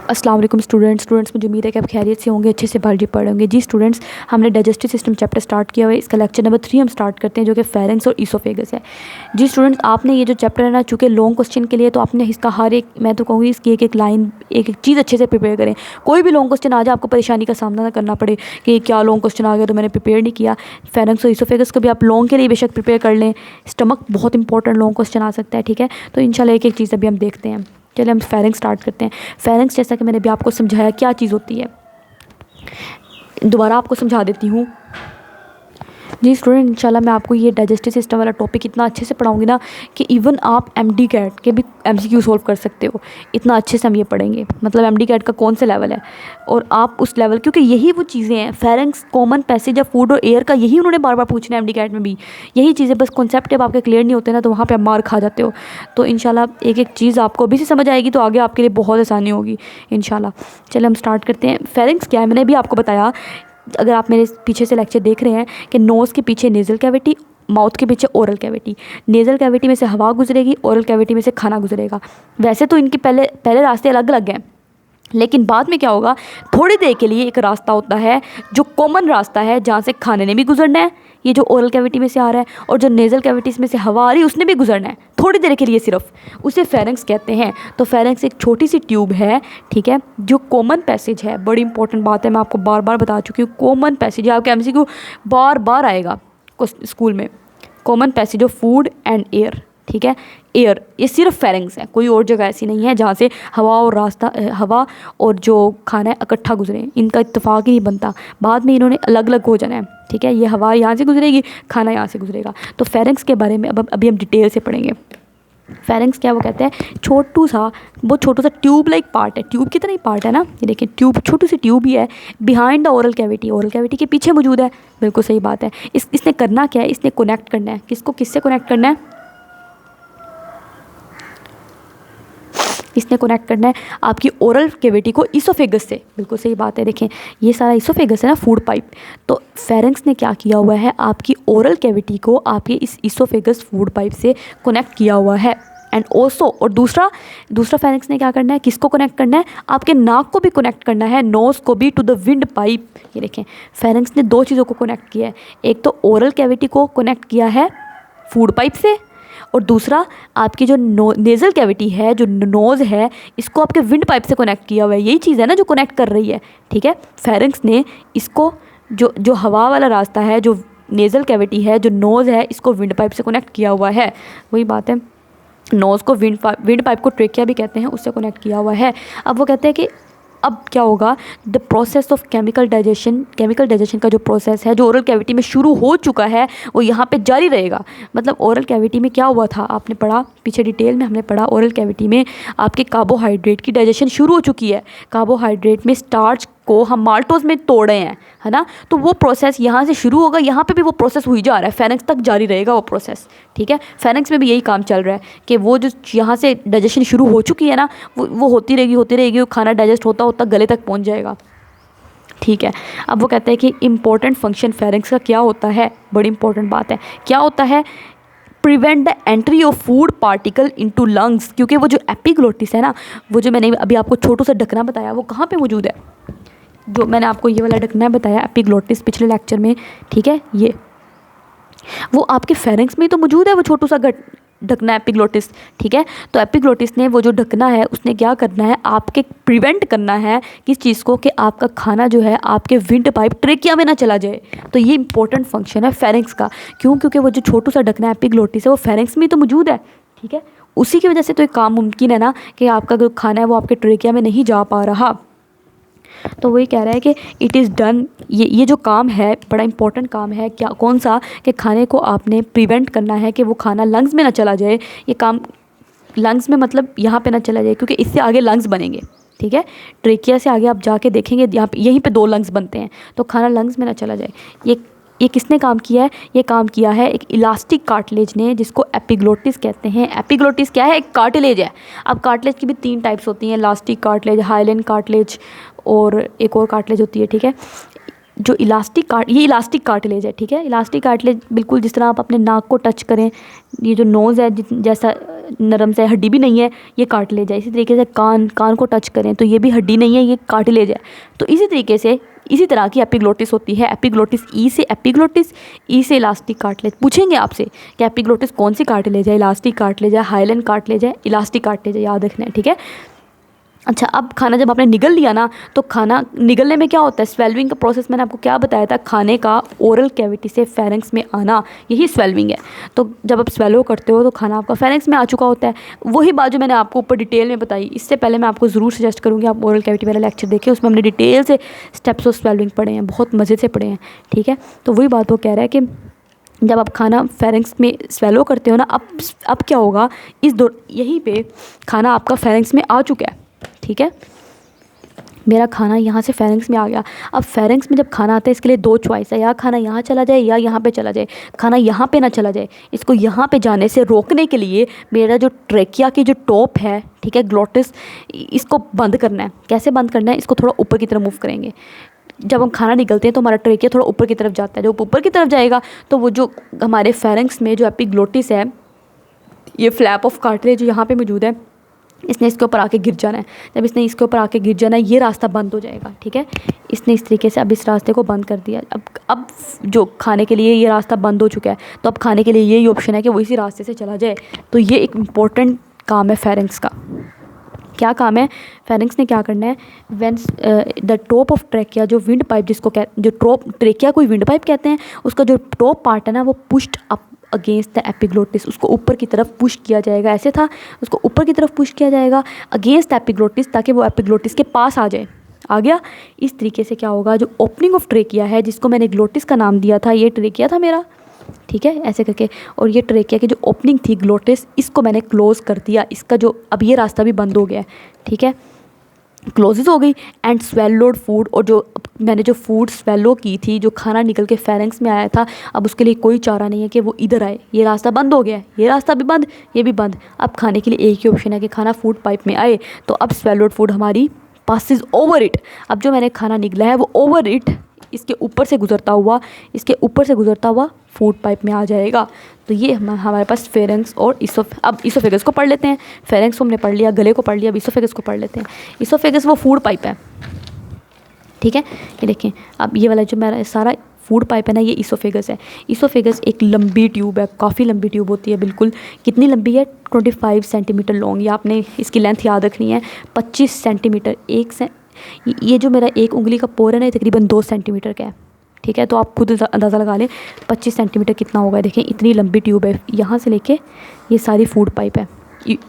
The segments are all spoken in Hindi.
अस्सलाम वालेकुम स्टूडेंट्स, मुझे उम्मीद है कि आप खैरियत से होंगे, अच्छे से बायोलॉजी पढ़ होंगे। जी स्टूडेंट्स, हमने डाइजेस्टिव सिस्टम चैप्टर स्टार्ट किया हुआ है। इसका लेक्चर नंबर 3 हम स्टार्ट करते हैं, जो कि फेरेंक्स और ईसोफेगस है। जी स्टूडेंट्स, आपने ये जो चैप्टर है ना, चूँकि लॉन्ग क्वेश्चन के लिए, तो आपने इसका हर एक, मैं तो कहूँगी इसकी एक एक लाइन, एक एक चीज़ अच्छे से प्रिपेयर करें। कोई भी लॉन्ग क्वेश्चन आ जाए, आपको परेशानी का सामना ना करना पड़े कि क्या लॉन्ग क्वेश्चन आ गया तो मैंने प्रिपेयर नहीं किया। फेरेंक्स और ईसोफेगस को भी आप लॉन्ग के लिए बेशक प्रिपेयर कर लें। स्टमक बहुत इंपॉर्टेंट लॉन्ग क्वेश्चन आ सकता है, ठीक है। तो इंशाल्लाह एक एक चीज़ अभी हम देखते हैं। चलिए हम फेरेंक्स स्टार्ट करते हैं। फेरेंक्स, जैसा कि मैंने अभी आपको समझाया, क्या चीज़ होती है, दोबारा आपको समझा देती हूँ। जी स्टूडेंट, इंशाल्लाह मैं आपको ये डाइजेस्टिव सिस्टम वाला टॉपिक इतना अच्छे से पढ़ाऊंगी ना कि इवन आप एमडी कैट के भी एमसीक्यू सोल्व कर सकते हो। इतना अच्छे से हम ये पढ़ेंगे, मतलब एमडी कैट का कौन सा लेवल है और आप उस लेवल, क्योंकि यही वो चीज़ें हैं। Pharynx, common passage of food और एयर का यही उन्होंने बार बार पूछना है एमडी कैट में भी, यही चीज़ें। बस कॉन्सेप्ट जब आपके क्लियर नहीं होते ना, तो वहाँ पर आप मार खा जाते हो। तो इंशाल्लाह एक एक चीज़ आपको अभी से समझ आएगी, तो आगे आपके लिए बहुत आसानी होगी इंशाल्लाह। चलिए हम स्टार्ट करते हैं। फेरेंक्स क्या है, मैंने भी आपको बताया, अगर आप मेरे पीछे से लेक्चर देख रहे हैं, कि नोज़ के पीछे नेज़ल कैविटी, माउथ के पीछे ओरल कैविटी। नेज़ल कैविटी में से हवा गुजरेगी, ओरल कैविटी में से खाना गुजरेगा। वैसे तो इनके पहले रास्ते अलग अलग हैं, लेकिन बाद में क्या होगा, थोड़ी देर के लिए एक रास्ता होता है जो कॉमन रास्ता है, जहाँ से खाने ने भी गुजरना है, ये जो ओरल कैविटी में से आ रहा है, और जो नेज़ल कैविटीज़ में से हवा आ रही है उसने भी गुजरना है थोड़ी देर के लिए सिर्फ, उसे फेरेंक्स कहते हैं। तो फेरेंक्स एक छोटी सी ट्यूब है, ठीक है, जो कॉमन पैसेज है। बड़ी इंपॉर्टेंट बात है, मैं आपको बार बार बता चुकी हूँ। कॉमन पैसेज है, आपके एमसीक्यू बार बार आएगा स्कूल में। Common passage of food and air, ठीक है। एयर, ये सिर्फ फेरेंक्स है, कोई और जगह ऐसी नहीं है जहाँ से हवा और जो खाना है इकट्ठा गुजरे। इनका इत्तेफाक ही नहीं बनता, बाद में इन्होंने अलग अलग हो जाना है, ठीक है। ये हवा यहाँ से गुजरेगी, खाना यहाँ से गुजरेगा। तो फेरेंक्स के बारे में अब अभी हम डिटेल से पढ़ेंगे। फेरेंक्स क्या, वो कहते हैं बहुत छोटू सा ट्यूब लाइक पार्ट है। ट्यूब की तरह ही पार्ट है ना, ये देखिए ट्यूब, छोटी सी ट्यूब ही है, behind the oral cavity, oral cavity के पीछे मौजूद है। बिल्कुल सही बात है। इसने करना क्या है, इसने कनेक्ट करना है, किसको किससे कनेक्ट करना है, इसने कनेक्ट करना है आपकी ओरल कैविटी को ईसोफेगस से। बिल्कुल सही बात है, देखें ये सारा ईसोफेगस है ना, फूड पाइप। तो फेरेंक्स ने क्या किया हुआ है, आपकी ओरल कैविटी को आपके इस ईसोफेगस फूड पाइप से कनेक्ट किया हुआ है। एंड ऑल्सो, और दूसरा फेरेंक्स ने क्या करना है, किसको कनेक्ट करना है, आपके नाक को भी कनेक्ट करना है, नोज़ को भी, टू द विंड पाइप। ये देखें फेरेंक्स ने दो चीज़ों को कनेक्ट किया है, एक तो ओरल कैविटी को कनेक्ट किया है फूड पाइप से, और दूसरा आपकी जो नेज़ल कैविटी है, जो नोज़ है, इसको आपके विंड पाइप से कनेक्ट किया हुआ है। यही चीज़ है ना जो कनेक्ट कर रही है, ठीक है। फेरेंक्स ने इसको जो हवा वाला रास्ता है, जो नेज़ल कैविटी है, जो नोज़ है, इसको विंड पाइप से कनेक्ट किया हुआ है। वही बात है, नोज़ को विंड पाइप को ट्रेकिया भी कहते हैं, उससे कनेक्ट किया हुआ है। अब वो कहते हैं कि अब क्या होगा, the process of chemical digestion का जो प्रोसेस है, जो ओरल कैविटी में शुरू हो चुका है, वो यहाँ पे जारी रहेगा। मतलब ओरल कैविटी में क्या हुआ था, आपने पढ़ा पीछे डिटेल में, हमने पढ़ा ओरल कैविटी में आपके कार्बोहाइड्रेट की डाइजेशन शुरू हो चुकी है। कार्बोहाइड्रेट में स्टार्च को हम माल्टोज में तोड़े हैं, है ना। तो वो प्रोसेस यहाँ से शुरू होगा, यहाँ पे भी वो प्रोसेस हुई जा रहा है, फेरेंक्स तक जारी रहेगा वो प्रोसेस, ठीक है। फेरेंक्स में भी यही काम चल रहा है कि वो जो यहाँ से डाइजेशन शुरू हो चुकी है ना, वो होती रहेगी, वो खाना डाइजेस्ट होता होता गले तक पहुँच जाएगा, ठीक है। अब वो कहते हैं कि इंपॉर्टेंट फंक्शन फेरेंक्स का क्या होता है, बड़ी इंपॉर्टेंट बात है, क्या होता है, prevent the entry of food particle into lungs. क्योंकि वो जो एपिग्लोटिस है ना, वो जो मैंने अभी आपको छोटू सा ढकना बताया, वो कहाँ पे मौजूद है, जो मैंने आपको ये वाला ढकना बताया एपिग्लोटिस पिछले लेक्चर में, ठीक है, ये वो आपके फेरेंक्स में तो मौजूद है, वो छोटू सा ढकना एपिग्लोटिस, ठीक है। तो एपिग्लोटिस ने वो जो ढकना है, उसने क्या करना है, आपके प्रिवेंट करना है किस चीज़ को, कि आपका खाना जो है आपके विंड पाइप ट्रेकिया में ना चला जाए। तो ये इंपॉर्टेंट फंक्शन है फेरेंक्स का। क्यों, क्योंकि वो जो छोटू सा ढकना एपिग्लोटिस है, वो फेरेंक्स में तो मौजूद है, ठीक है। उसी की वजह से तो एक काम मुमकिन है ना, कि आपका जो खाना है वो आपके ट्रेकिया में नहीं जा पा रहा। तो वही कह रहा है कि इट इज़ डन, ये जो काम है बड़ा इंपॉर्टेंट काम है। क्या, कौन सा, कि खाने को आपने प्रिवेंट करना है कि वो खाना लंग्स में ना चला जाए। ये काम लंग्स में मतलब यहाँ पे ना चला जाए, क्योंकि इससे आगे लंग्स बनेंगे, ठीक है। ट्रेकिया से आगे आप जाके देखेंगे, यहाँ पे यहीं पे 2 लंग्स बनते हैं, तो खाना लंग्स में ना चला जाए। ये किसने काम किया है, ये काम किया है एक इलास्टिक कार्टिलेज ने, जिसको एपिग्लोटिस कहते हैं। एपिग्लोटिस क्या है, एक कार्टिलेज है। अब कार्टिलेज की भी 3 टाइप्स होती हैं, इलास्टिक कार्टिलेज, हाइलेन कार्टिलेज, और एक और कार्टिलेज होती है, ठीक है। जो ये इलास्टिक कार्टिलेज है, ठीक है। इलास्टिक कार्टिलेज बिल्कुल जिस तरह आप अपने नाक को टच करें, ये जो नोज़ है जैसा नरम सा हड्डी भी नहीं है, ये कार्टिलेज है। इसी तरीके से कान को टच करें तो ये भी हड्डी नहीं है, ये कार्टिलेज है। तो इसी तरीके से इसी तरह की एपिग्लोटिस होती है। एपिग्लोटिस ई से एपिग्लोटिस, ई से इलास्टिक कार्टिलेज। पूछेंगे आपसे कि एपिग्लोटिस कौन सी कार्टिलेज है, इलास्टिक कार्टिलेज है, हाइलन कार्टिलेज है, इलास्टिक कार्टिलेज है, याद रखना है, ठीक है। अच्छा, अब खाना जब आपने निगल लिया ना, तो खाना निगलने में क्या होता है, स्वेलविंग का प्रोसेस मैंने आपको क्या बताया था, खाने का ओरल कैविटी से फेरेंक्स में आना, यही स्वेलविंग है। तो जब आप स्वेलो करते हो तो खाना आपका फेरेंक्स में आ चुका होता है। वही बात जो मैंने आपको ऊपर डिटेल में बताई, इससे पहले मैं आपको ज़रूर सजेस्ट करूँगी आप ओरल कैविटी वाला लेक्चर देखें, उसमें हमने डिटेल से स्टेप्स ऑफ स्वेलविंग पढ़े हैं, बहुत मज़े से पढ़े हैं, ठीक है। तो वही बात वो कह रहा है कि जब आप खाना फेरेंक्स में स्वेलो करते हो ना, अब क्या होगा, यहीं पे खाना आपका फेरेंक्स में आ चुका है, ठीक है। मेरा खाना यहाँ से फेरेंक्स में आ गया। अब फेरेंक्स में जब खाना आता है, इसके लिए दो चॉइस है, या खाना यहाँ चला जाए या यहाँ पे चला जाए। खाना यहाँ पे ना चला जाए, इसको यहाँ पे जाने से रोकने के लिए मेरा जो ट्रेकिया की जो टॉप है, ठीक है, ग्लोटिस, इसको बंद करना है। कैसे बंद करना है, इसको थोड़ा ऊपर की तरफ मूव करेंगे। जब हम खाना निकलते हैं तो हमारा ट्रेकिया थोड़ा ऊपर की तरफ जाता है। जब ऊपर की तरफ जाएगा तो वो जो हमारे फेरेंक्स में जो एपिग्लोटिस है, ये फ्लैप ऑफ कार्टिलेज जो यहाँ पे मौजूद है, इसने इसके ऊपर आके गिर जाना है। जब इसने इसके ऊपर आके गिर जाना है, ये रास्ता बंद हो जाएगा, ठीक है। इसने इस तरीके से अब इस रास्ते को बंद कर दिया। अब जो खाने के लिए ये रास्ता बंद हो चुका है, तो अब खाने के लिए यही ऑप्शन है कि वो इसी रास्ते से चला जाए। तो ये एक इम्पोर्टेंट काम है फेरेंक्स का। क्या काम है, फेरेंक्स ने क्या करना है, when the top of trachea, जो विंड पाइप जिसको जो टॉप ट्रेकिया को विंड पाइप कहते हैं, उसका जो टॉप पार्ट है ना, वो pushed up against the epiglottis, उसको ऊपर की तरफ पुश किया जाएगा। ऐसे था, उसको ऊपर की तरफ पुश किया जाएगा अगेंस्ट एपिग्लोटिस, ताकि वो एपिग्लोटिस के पास आ जाए। आ गया। इस तरीके से क्या होगा, जो ओपनिंग ऑफ ट्रेकिया है, जिसको मैंने ग्लोटिस का नाम दिया था, ये ट्रेकिया था मेरा, ठीक है, ऐसे करके। और ये ट्रेकिया की जो ओपनिंग थी ग्लोटिस, इसको मैंने क्लोज़ कर दिया। इसका जो अब ये रास्ता भी बंद हो गया है, ठीक है, क्लोजेस हो गई। एंड स्वेलोड फूड, और जो मैंने जो फूड स्वेलो की थी, जो खाना निकल के फेरेंक्स में आया था, अब उसके लिए कोई चारा नहीं है कि वो इधर आए। ये रास्ता बंद हो गया है, ये रास्ता भी बंद, ये भी बंद। अब खाने के लिए एक ही ऑप्शन है कि खाना फूड पाइप में आए। तो अब स्वेलोड फूड हमारी पासिस ओवर इट। अब जो मैंने खाना निकला है वो ओवर इट, इसके ऊपर से गुजरता हुआ फूड पाइप में आ जाएगा। तो ये हमारे पास फेरेंक्स और अब इसोफेगस को पढ़ लेते हैं। फेरेंक्स को हमने पढ़ लिया, गले को पढ़ लिया, अब इसोफेगस को पढ़ लेते हैं। इसोफेगस वो फूड पाइप है, ठीक है। ये देखें, अब ये वाला जो मेरा सारा फूड पाइप है ना, ये इसोफेगस है। इसोफेगस एक लंबी ट्यूब है, काफ़ी लंबी ट्यूब होती है, बिल्कुल। कितनी लंबी है, 25 सेंटीमीटर लॉन्ग। या आपने इसकी लेंथ याद रखनी है, 25 सेंटीमीटर। ये जो मेरा एक उंगली का पोर है ना, ये तकरीबन 2 सेंटीमीटर का है, ठीक है। तो आप खुद अंदाज़ा लगा लें 25 सेंटीमीटर कितना होगा। देखें, इतनी लंबी ट्यूब है, यहाँ से लेके ये सारी फूड पाइप है,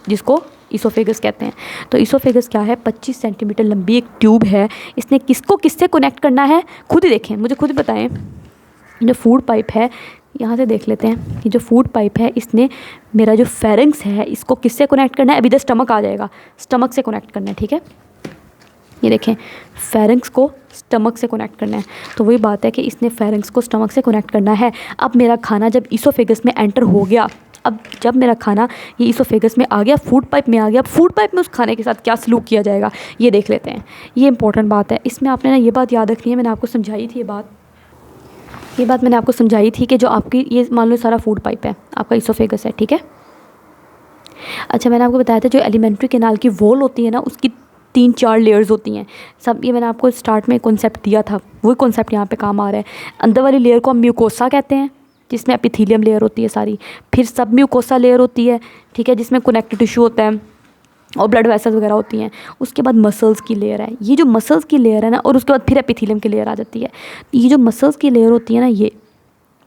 जिसको इसोफेगस कहते हैं। तो इसोफेगस क्या है, 25 सेंटीमीटर लंबी एक ट्यूब है। इसने किससे कनेक्ट करना है, खुद ही देखें, मुझे खुद बताएं। जो फूड पाइप है, यहाँ से देख लेते हैं, ये जो फूड पाइप है, इसने मेरा जो फेरेंक्स है, इसको किससे कनेक्ट करना है, अभी इधर स्टमक आ जाएगा, स्टमक से कनेक्ट करना है, ठीक है। ये देखें, फेरेंक्स को स्टमक से कनेक्ट करना है। तो वही बात है कि इसने फेरेंक्स को स्टमक से कनेक्ट करना है। अब मेरा खाना जब इसोफेगस में एंटर हो गया, अब जब मेरा खाना ये इसोफेगस में आ गया, फूड पाइप में आ गया, फूड पाइप में उस खाने के साथ क्या सलूक किया जाएगा, ये देख लेते हैं। ये इंपॉर्टेंट बात है, इसमें आपने ना ये बात याद रखनी है, मैंने आपको समझाई थी ये बात मैंने आपको समझाई थी कि जो आपकी ये मान लो सारा फूड पाइप है, आपका इसोफेगस है, ठीक है। अच्छा, मैंने आपको बताया था जो एलिमेंट्री कैनाल की वॉल होती है ना, उसकी 3-4 लेयर्स होती हैं सब। ये मैंने आपको स्टार्ट में कॉन्सेप्ट दिया था, वही कॉन्सेप्ट यहाँ पे काम आ रहा है। अंदर वाली लेयर को हम म्यूकोसा कहते हैं, जिसमें एपिथेलियम लेयर होती है सारी। फिर सब म्यूकोसा लेयर होती है, ठीक है, जिसमें कनेक्टिव टिश्यू होता है और ब्लड वेसल्स वगैरह होती हैं। उसके बाद मसल्स की लेयर है, ये जो मसल्स की लेयर है ना, और उसके बाद फिर एपिथेलियम की लेयर आ जाती है। ये जो मसल्स की लेयर होती है ना, ये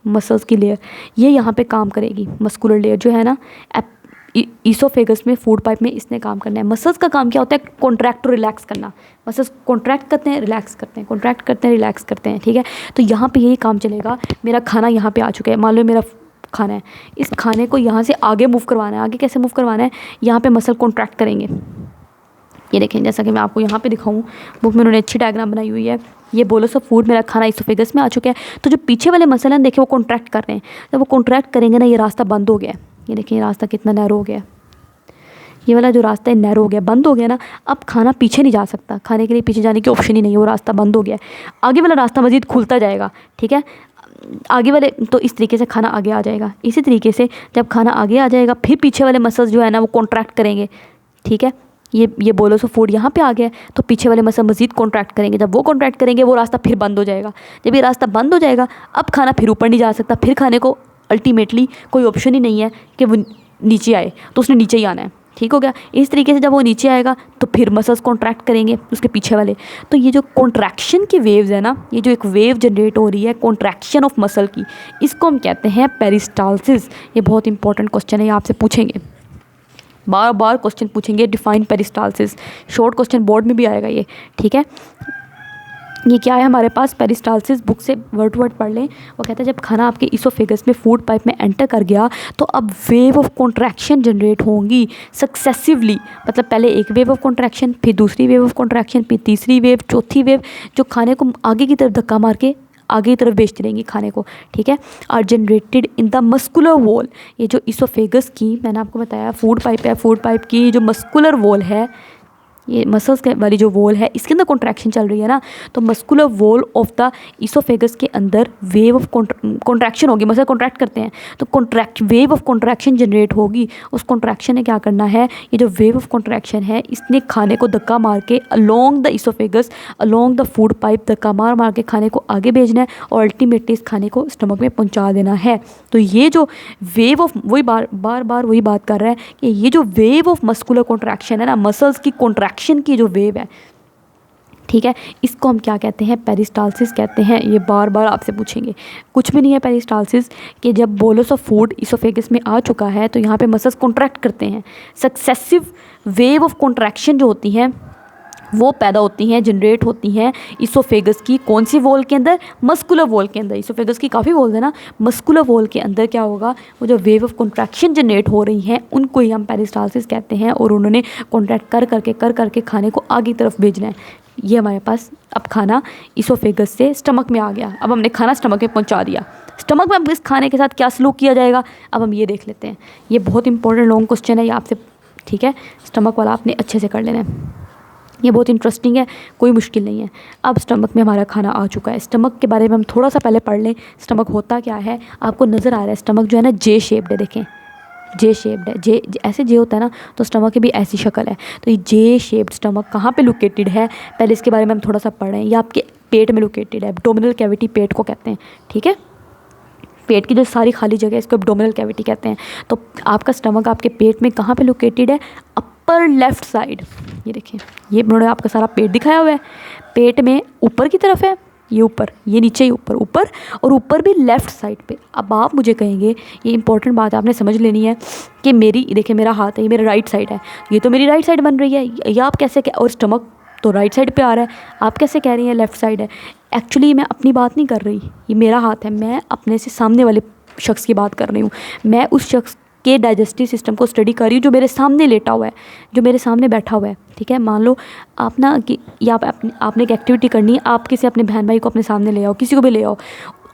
मसल्स की लेयर, ये यहाँ पे काम करेगी। मस्कुलर लेयर जो है ना, इसोफेगस में, फूड पाइप में, इसने काम करना है। मसल्स का काम क्या होता है, कॉन्ट्रैक्ट और रिलैक्स करना। मसल्स कॉन्ट्रैक्ट करते हैं, रिलैक्स करते हैं, कॉन्ट्रैक्ट करते हैं, रिलैक्स करते हैं, ठीक है। तो यहाँ पे यही काम चलेगा। मेरा खाना यहाँ पे आ चुका है, मान लो मेरा खाना है, इस खाने को यहाँ से आगे मूव करवाना है। आगे कैसे मूव करवाना है, यहाँ पे मसल कॉन्ट्रैक्ट करेंगे। ये देखें, जैसा कि मैं आपको यहाँ पे दिखाऊँ, बुक में उन्होंने अच्छी डायग्राम बनाई हुई है। ये बोलस ऑफ फूड, मेरा खाना इसोफेगस में आ चुका है, तो जो पीछे वाले मसल हैं देखिए वो कॉन्ट्रैक्ट कर रहे हैं। जब वो कॉन्ट्रैक्ट करेंगे ना, ये रास्ता बंद हो गया। ये देखिए, ये रास्ता कितना नैरो हो गया, ये वाला जो रास्ता है नैरो हो गया, बंद हो गया ना, अब खाना पीछे नहीं जा सकता, खाने के लिए पीछे जाने की ऑप्शन ही नहीं है, वो रास्ता बंद हो गया है। आगे वाला रास्ता मज़ीद खुलता जाएगा, ठीक है, आगे वाले, तो इस तरीके से खाना आगे आ जाएगा। इसी तरीके से जब खाना आगे आ जाएगा फिर पीछे वाले मसल्स जो है ना वो कॉन्ट्रैक्ट करेंगे, ठीक है। ये बोलोस ऑफ फूड यहाँ पे आ गया है, तो पीछे वाले मसल मज़ीद कॉन्ट्रैक्ट करेंगे। जब वो कॉन्ट्रैक्ट करेंगे वो रास्ता फिर बंद हो जाएगा। जब ये रास्ता बंद हो जाएगा अब खाना फिर ऊपर नहीं जा सकता, फिर खाने को अल्टीमेटली कोई ऑप्शन ही नहीं है कि वो नीचे आए, तो उसने नीचे ही आना है, ठीक हो गया। इस तरीके से जब वो नीचे आएगा तो फिर मसल्स कॉन्ट्रैक्ट करेंगे उसके पीछे वाले। तो ये जो कॉन्ट्रैक्शन की वेव्स है ना, ये जो एक वेव जनरेट हो रही है कॉन्ट्रैक्शन ऑफ मसल की, इसको हम कहते हैं पेरिस्टाल्सिस। ये बहुत इंपॉर्टेंट क्वेश्चन है, ये आपसे पूछेंगे, बार बार क्वेश्चन पूछेंगे, define peristalsis, short question board में भी आएगा ये, ठीक है। ये क्या है हमारे पास, पेरिस्टाल्सिस, बुक से वर्ड टू वर्ड पढ़ लें। वो कहता है जब खाना आपके इसोफेगस में फूड पाइप में एंटर कर गया तो अब वेव ऑफ कॉन्ट्रैक्शन जनरेट होंगी सक्सेसिवली, मतलब पहले एक वेव ऑफ कॉन्ट्रैक्शन, फिर दूसरी वेव ऑफ कॉन्ट्रैक्शन, फिर तीसरी वेव, चौथी वेव, जो खाने को आगे की तरफ धक्का मार के आगे की तरफ भेजती रहेंगी खाने को, ठीक है। Are generated in the muscular wall, ये जो इसोफेगस की मैंने आपको बताया फूड पाइप है, फूड पाइप की जो मस्कुलर वॉल है, ये मसल्स के वाली जो वॉल है इसके अंदर कॉन्ट्रैक्शन चल रही है ना, तो muscular wall of the oesophagus के अंदर वेव ऑफ कॉन्ट्रैक्शन होगी, मसल कॉन्ट्रैक्ट करते हैं तो वेव ऑफ कॉन्ट्रैक्शन जनरेट होगी। उस कॉन्ट्रैक्शन ने क्या करना है, ये जो वेव ऑफ कॉन्ट्रैक्शन है इसने खाने को धक्का मार के along the oesophagus, along the food pipe धक्का मार मार के खाने को आगे भेजना है और अल्टीमेटली इस खाने को स्टमक में पहुँचा देना है। तो ये जो वेव ऑफ, वही बार वही बात कर रहा है कि ये जो वेव ऑफ मस्कुलर कॉन्ट्रैक्शन है ना, मसल्स की कॉन्ट्रैक्शन की जो वेव है, ठीक है, इसको हम क्या कहते हैं, पेरिस्टाल्सिस कहते हैं। ये बार बार आपसे पूछेंगे, कुछ भी नहीं है पेरिस्टाल्सिस कि जब बोलस ऑफ फूड इसोफेगस में आ चुका है तो यहाँ पे मसल्स कॉन्ट्रैक्ट करते हैं, सक्सेसिव वेव ऑफ कॉन्ट्रैक्शन जो होती हैं वो पैदा होती हैं, जनरेट होती हैं इसोफेगस की कौन सी वॉल के अंदर, मस्कुलर वॉल के अंदर। इसोफेगस की काफ़ी वॉल है ना, मस्कुलर वॉल के अंदर क्या होगा, वो जो वेव ऑफ कॉन्ट्रैक्शन जनरेट हो रही हैं उनको ही हम पेरिस्टाल्सिस कहते हैं, और उन्होंने कॉन्ट्रैक्ट कर करके खाने को आगे की तरफ भेजना है। ये हमारे पास अब खाना इसोफेगस से स्टमक में आ गया, अब हमने खाना स्टमक में पहुँचा दिया। स्टमक में अब इस खाने के साथ क्या सलूक किया जाएगा, अब हम ये देख लेते हैं। ये बहुत इंपॉर्टेंट लॉन्ग क्वेश्चन है ये आपसे, ठीक है, स्टमक वाला आपने अच्छे से कर लेना है, ये बहुत इंटरेस्टिंग है, कोई मुश्किल नहीं है। अब स्टमक में हमारा खाना आ चुका है, स्टमक के बारे में हम थोड़ा सा पहले पढ़ लें। स्टमक होता क्या है, आपको नज़र आ रहा है स्टमक जो है ना जे शेप्ड है, देखें जे शेप्ड है, जे ऐसे जे होता है ना, तो स्टमक की भी ऐसी शक्ल है। तो ये जे शेप्ड स्टमक कहाँ पे लोकेटेड है, पहले इसके बारे में हम थोड़ा सा पढ़ रहे हैं। ये आपके पेट में लोकेटेड है, एब्डोमिनल कैविटी पेट को कहते हैं, ठीक है, पेट की जो सारी खाली जगह है इसको एब्डोमिनल कैविटी कहते हैं। तो आपका स्टमक आपके पेट में कहाँ पे लोकेटेड है, अपर लेफ़्ट साइड। ये देखिए, ये उन्होंने आपका सारा पेट दिखाया हुआ है, पेट में ऊपर की तरफ है, ये ऊपर, ये नीचे, ही ऊपर ऊपर, और ऊपर भी लेफ़्ट साइड पे। अब आप मुझे कहेंगे, ये इंपॉर्टेंट बात आपने समझ लेनी है कि मेरी, देखिए मेरा हाथ है, ये मेरा राइट साइड है, ये तो मेरी राइट साइड बन रही है, या आप कैसे, और स्टमक तो राइट साइड पे आ रहा है, आप कैसे कह रही हैं लेफ़्ट साइड है। एक्चुअली मैं अपनी बात नहीं कर रही, ये मेरा हाथ है, मैं अपने से सामने वाले शख्स की बात कर रही हूँ। मैं उस शख्स के डाइजेस्टिव सिस्टम को स्टडी कर रही हूँ जो मेरे सामने लेटा हुआ है, जो मेरे सामने बैठा हुआ है, ठीक है। मान लो आप ना कि या आपने एक एक्टिविटी करनी है, आप किसी अपने बहन भाई को अपने सामने ले आओ, किसी को भी ले आओ,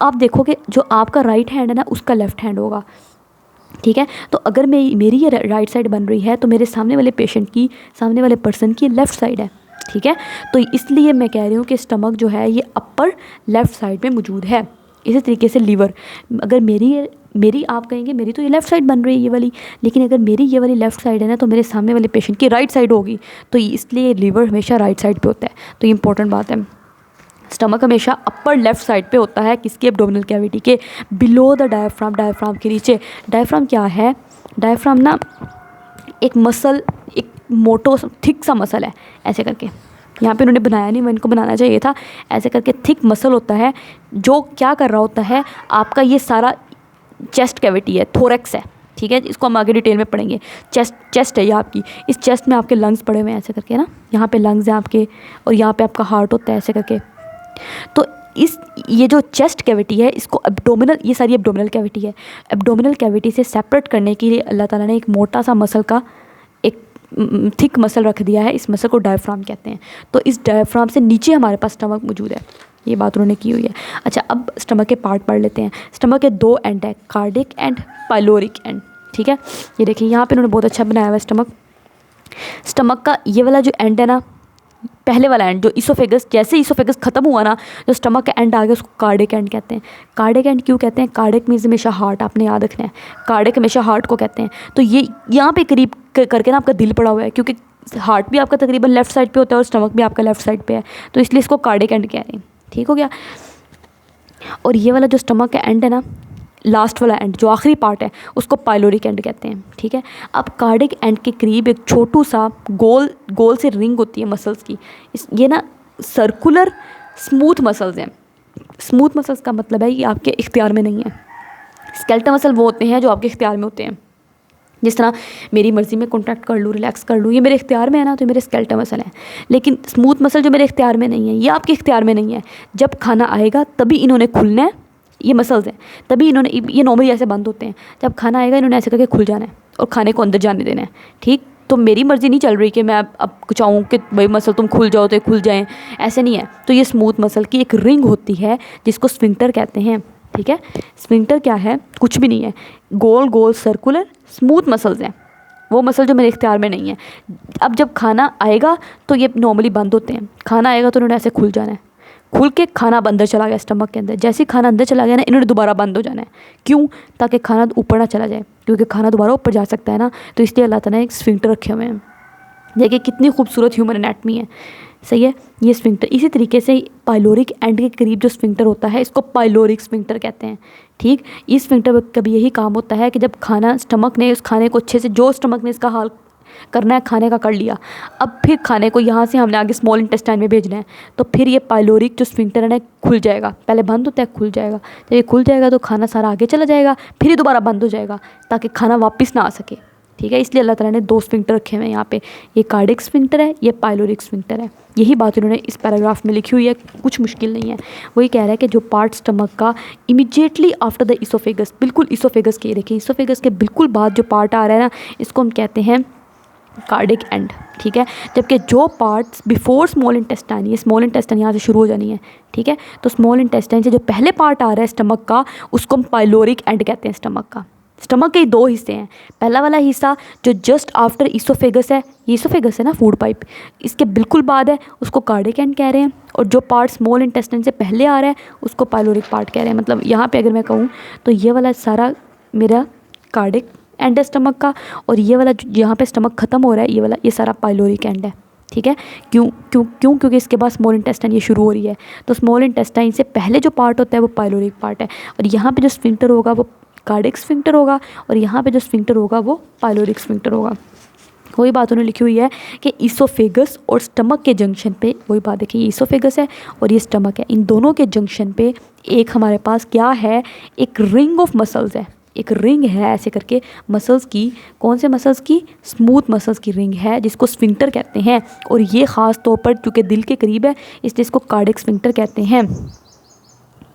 आप देखोगे जो आपका राइट हैंड है ना उसका लेफ़्ट हैंड होगा, ठीक है। तो अगर मेरी ये राइट साइड बन रही है तो मेरे सामने वाले पेशेंट की, सामने वाले पर्सन की लेफ़्ट साइड है, ठीक है। तो इसलिए मैं कह रही हूँ कि स्टमक जो है ये अपर लेफ़्ट साइड में मौजूद है। इसी तरीके से लीवर, अगर मेरी आप कहेंगे मेरी तो ये लेफ़्ट साइड बन रही है ये वाली, लेकिन अगर मेरी ये वाली लेफ़्ट साइड है ना तो मेरे सामने वाले पेशेंट की राइट साइड होगी, तो इसलिए लीवर हमेशा राइट साइड पे होता है। तो ये इंपॉर्टेंट बात है, स्टमक हमेशा अपर लेफ़्ट साइड पे होता है, किसके, एब्डोमिनल कैविटी के, बिलो द डायफ्राम, डायफ्राम के नीचे। डायफ्राम क्या है, डायफ्राम ना एक मसल, एक मोटो थिक सा मसल है, ऐसे करके, यहाँ पे उन्होंने बनाया नहीं, मैं इनको बनाना चाहिए था, ऐसे करके थिक मसल होता है जो क्या कर रहा होता है, आपका ये सारा चेस्ट कैविटी है, थोरैक्स है, ठीक है, इसको हम आगे डिटेल में पढ़ेंगे। चेस्ट है ये आपकी, इस चेस्ट में आपके लंग्स पड़े हुए हैं ऐसे करके ना, यहाँ पे लंग्स हैं आपके, और यहाँ पे आपका हार्ट होता है ऐसे करके। तो ये जो चेस्ट कैविटी है इसको एब्डोमिनल, ये सारी एब्डोमिनल कैविटी है, एब्डोमिनल कैविटी से सेपरेट करने के लिए अल्लाह ताला ने एक मोटा सा मसल का, एक थिक मसल रख दिया है, इस मसल को डायफ्राम कहते हैं। तो इस डायफ्राम से नीचे हमारे पास स्टमक मौजूद है, ये बात उन्होंने की हुई है। अच्छा, अब स्टमक के पार्ट पढ़ लेते हैं। स्टमक के दो एंड है, कार्डिक एंड पाइलोरिक एंड, ठीक है। ये देखिए यहाँ पे उन्होंने बहुत अच्छा बनाया हुआ है स्टमक, स्टमक का ये वाला जो एंड है ना, पहले वाला एंड जो इसोफेगस, जैसे इसोफेगस खत्म हुआ ना, जो स्टमक का एंड आ गया उसको कार्डिक एंड कहते हैं। कार्डिक एंड क्यों कहते हैं? कार्डिक मीन्स हमेशा हार्ट, आपने याद रखना है, कार्डिक हमेशा हार्ट को कहते हैं। तो ये यहाँ पे करीब करके ना आपका दिल पड़ा हुआ है, क्योंकि हार्ट भी आपका तकरीबन लेफ्ट साइड पे होता है और स्टमक भी आपका लेफ्ट साइड पे है, तो इसलिए इसको कार्डिक एंड कह रहे हैं। ठीक हो गया। और ये वाला जो स्टमक का एंड है ना, लास्ट वाला एंड जो आखिरी पार्ट है, उसको पाइलोरिक एंड कहते हैं। ठीक है। अब कार्डिक एंड के करीब एक छोटू सा गोल से रिंग होती है मसल्स की। ये ना सर्कुलर स्मूथ मसल्स हैं। स्मूथ मसल्स का मतलब है कि आपके इख्तियार में नहीं है। स्केलेटल मसल वो होते हैं जो आपके इख्तियार में होते हैं। जिस तरह मेरी मर्ज़ी में कॉन्ट्रैक्ट कर लूँ, रिलैक्स कर लूँ, ये मेरे इख्तियार में है ना, तो मेरे स्केलेटल मसल हैं। लेकिन स्मूथ मसल जो मेरे इख्तियार में नहीं है, ये आपके इख्तियार में नहीं है। जब खाना आएगा तभी इन्होंने खुलना है, ये मसल्स हैं, तभी इन्होंने, ये नॉर्मली ऐसे बंद होते हैं, जब खाना आएगा इन्होंने ऐसे करके खुल जाना है और खाने को अंदर जाने देना है। ठीक। तो मेरी मर्ज़ी नहीं चल रही कि मैं अब चाहूँ कि भाई मसल तुम खुल जाओ तो ये खुल जाएँ, ऐसे नहीं है। तो ये स्मूथ मसल की एक रिंग होती है जिसको स्फिंक्टर कहते हैं। ठीक है। स्फिंक्टर क्या है? कुछ भी नहीं है, गोल गोल सर्कुलर स्मूथ मसल्स हैं, वो मसल जो मेरे इख्तियार में नहीं है। अब जब खाना आएगा तो ये नॉर्मली बंद होते हैं, खाना आएगा तो इन्होंने ऐसे खुल जाना है, खुल के खाना अंदर चला गया स्टमक के अंदर। जैसे ही खाना अंदर चला गया ना, इन्होंने दोबारा बंद हो जाना है। क्यों? ताकि खाना ऊपर ना चला जाए, क्योंकि खाना दोबारा ऊपर जा सकता है ना, तो इसलिए अल्लाह ताला ने एक स्फिंक्टर रखे हुए हैं। देखिए कितनी खूबसूरत ह्यूमन एनाटमी है। सही है। ये स्फिंक्टर इसी तरीके से पाइलोरिक एंड के करीब जो स्फिंक्टर होता है, इसको पाइलोरिक स्फिंक्टर कहते हैं। ठीक। इस स्फिंक्टर का भी यही काम होता है कि जब खाना स्टमक ने उस खाने को अच्छे से, जो स्टमक ने इसका हाल करना है खाने का कर लिया, अब फिर खाने को यहाँ से हमने आगे स्मॉल इंटेस्टाइन में भेजना है, तो फिर ये पाइलोरिक जो स्फिंक्टर है ना खुल जाएगा। पहले बंद होता है, खुल जाएगा। जब ये खुल जाएगा तो खाना सारा आगे चला जाएगा, फिर ये दोबारा बंद हो जाएगा ताकि खाना वापस ना आ सके। ठीक है। इसलिए अल्लाह ताला ने 2 स्फिंक्टर रखे हुए हैं यहाँ पे, ये कार्डिक स्फिंक्टर है, ये पाइलोरिक स्फिंक्टर है। यही बात उन्होंने इस पैराग्राफ में लिखी हुई है, कुछ मुश्किल नहीं है। वही कह रहा है कि जो पार्ट स्टमक का इमीडिएटली आफ्टर द इसोफेगस, बिल्कुल इसोफेगस के, देखिए इसोफेगस के बिल्कुल बाद जो पार्ट आ रहा है ना, इसको हम कहते हैं कार्डिक एंड। ठीक है। जबकि जो पार्ट्स बिफोर स्मॉल इंटेस्टाइन, ये स्मॉल इंटेस्टाइन यहाँ से शुरू हो जानी है। ठीक है। तो स्मॉल इंटेस्टाइन से जो पहले पार्ट आ रहा है स्टमक का, उसको हम पाइलोरिक एंड कहते हैं स्टमक का। स्टमक के 2 हिस्से हैं। पहला वाला हिस्सा जो जस्ट आफ्टर इसोफेगस है, ये इसोफेगस है ना, फूड पाइप, इसके बिल्कुल बाद है, उसको कार्डिक एंड कह रहे हैं। और जो पार्ट स्मॉल इंटेस्टाइन से पहले आ रहा है उसको पाइलोरिक पार्ट कह रहे हैं। मतलब यहाँ पे अगर मैं कहूँ तो ये वाला सारा मेरा कार्डिक एंड है स्टमक का, और ये वाला यहाँ पे स्टमक ख़त्म हो रहा है, ये वाला, ये सारा पाइलोरिक एंड है। ठीक है। क्योंकि इसके बाद स्मॉल इंटेस्टाइन ये शुरू हो रही है, तो स्मॉल इंटेस्टाइन से पहले जो पार्ट होता है वो पाइलोरिक पार्ट है, और यहाँ पे जो स्फिंक्टर होगा वो कार्डिक स्फिंक्टर होगा, और यहाँ पे जो स्फिंक्टर होगा वो पाइलोरिक स्फिंक्टर होगा। वही बात उन्होंने लिखी हुई है कि इसोफेगस और स्टमक के जंक्शन पे, वही बात देखिए, ये इसोफेगस है और ये स्टमक है, इन दोनों के जंक्शन पे एक हमारे पास क्या है, एक रिंग ऑफ मसल्स है। एक रिंग है ऐसे करके मसल्स की, कौन से मसल्स की? स्मूथ मसल्स की रिंग है, जिसको स्फिंक्टर कहते हैं। और ये ख़ास तौर पर चूँकि दिल के करीब है इसलिए इसको कार्डिक स्फिंक्टर कहते हैं।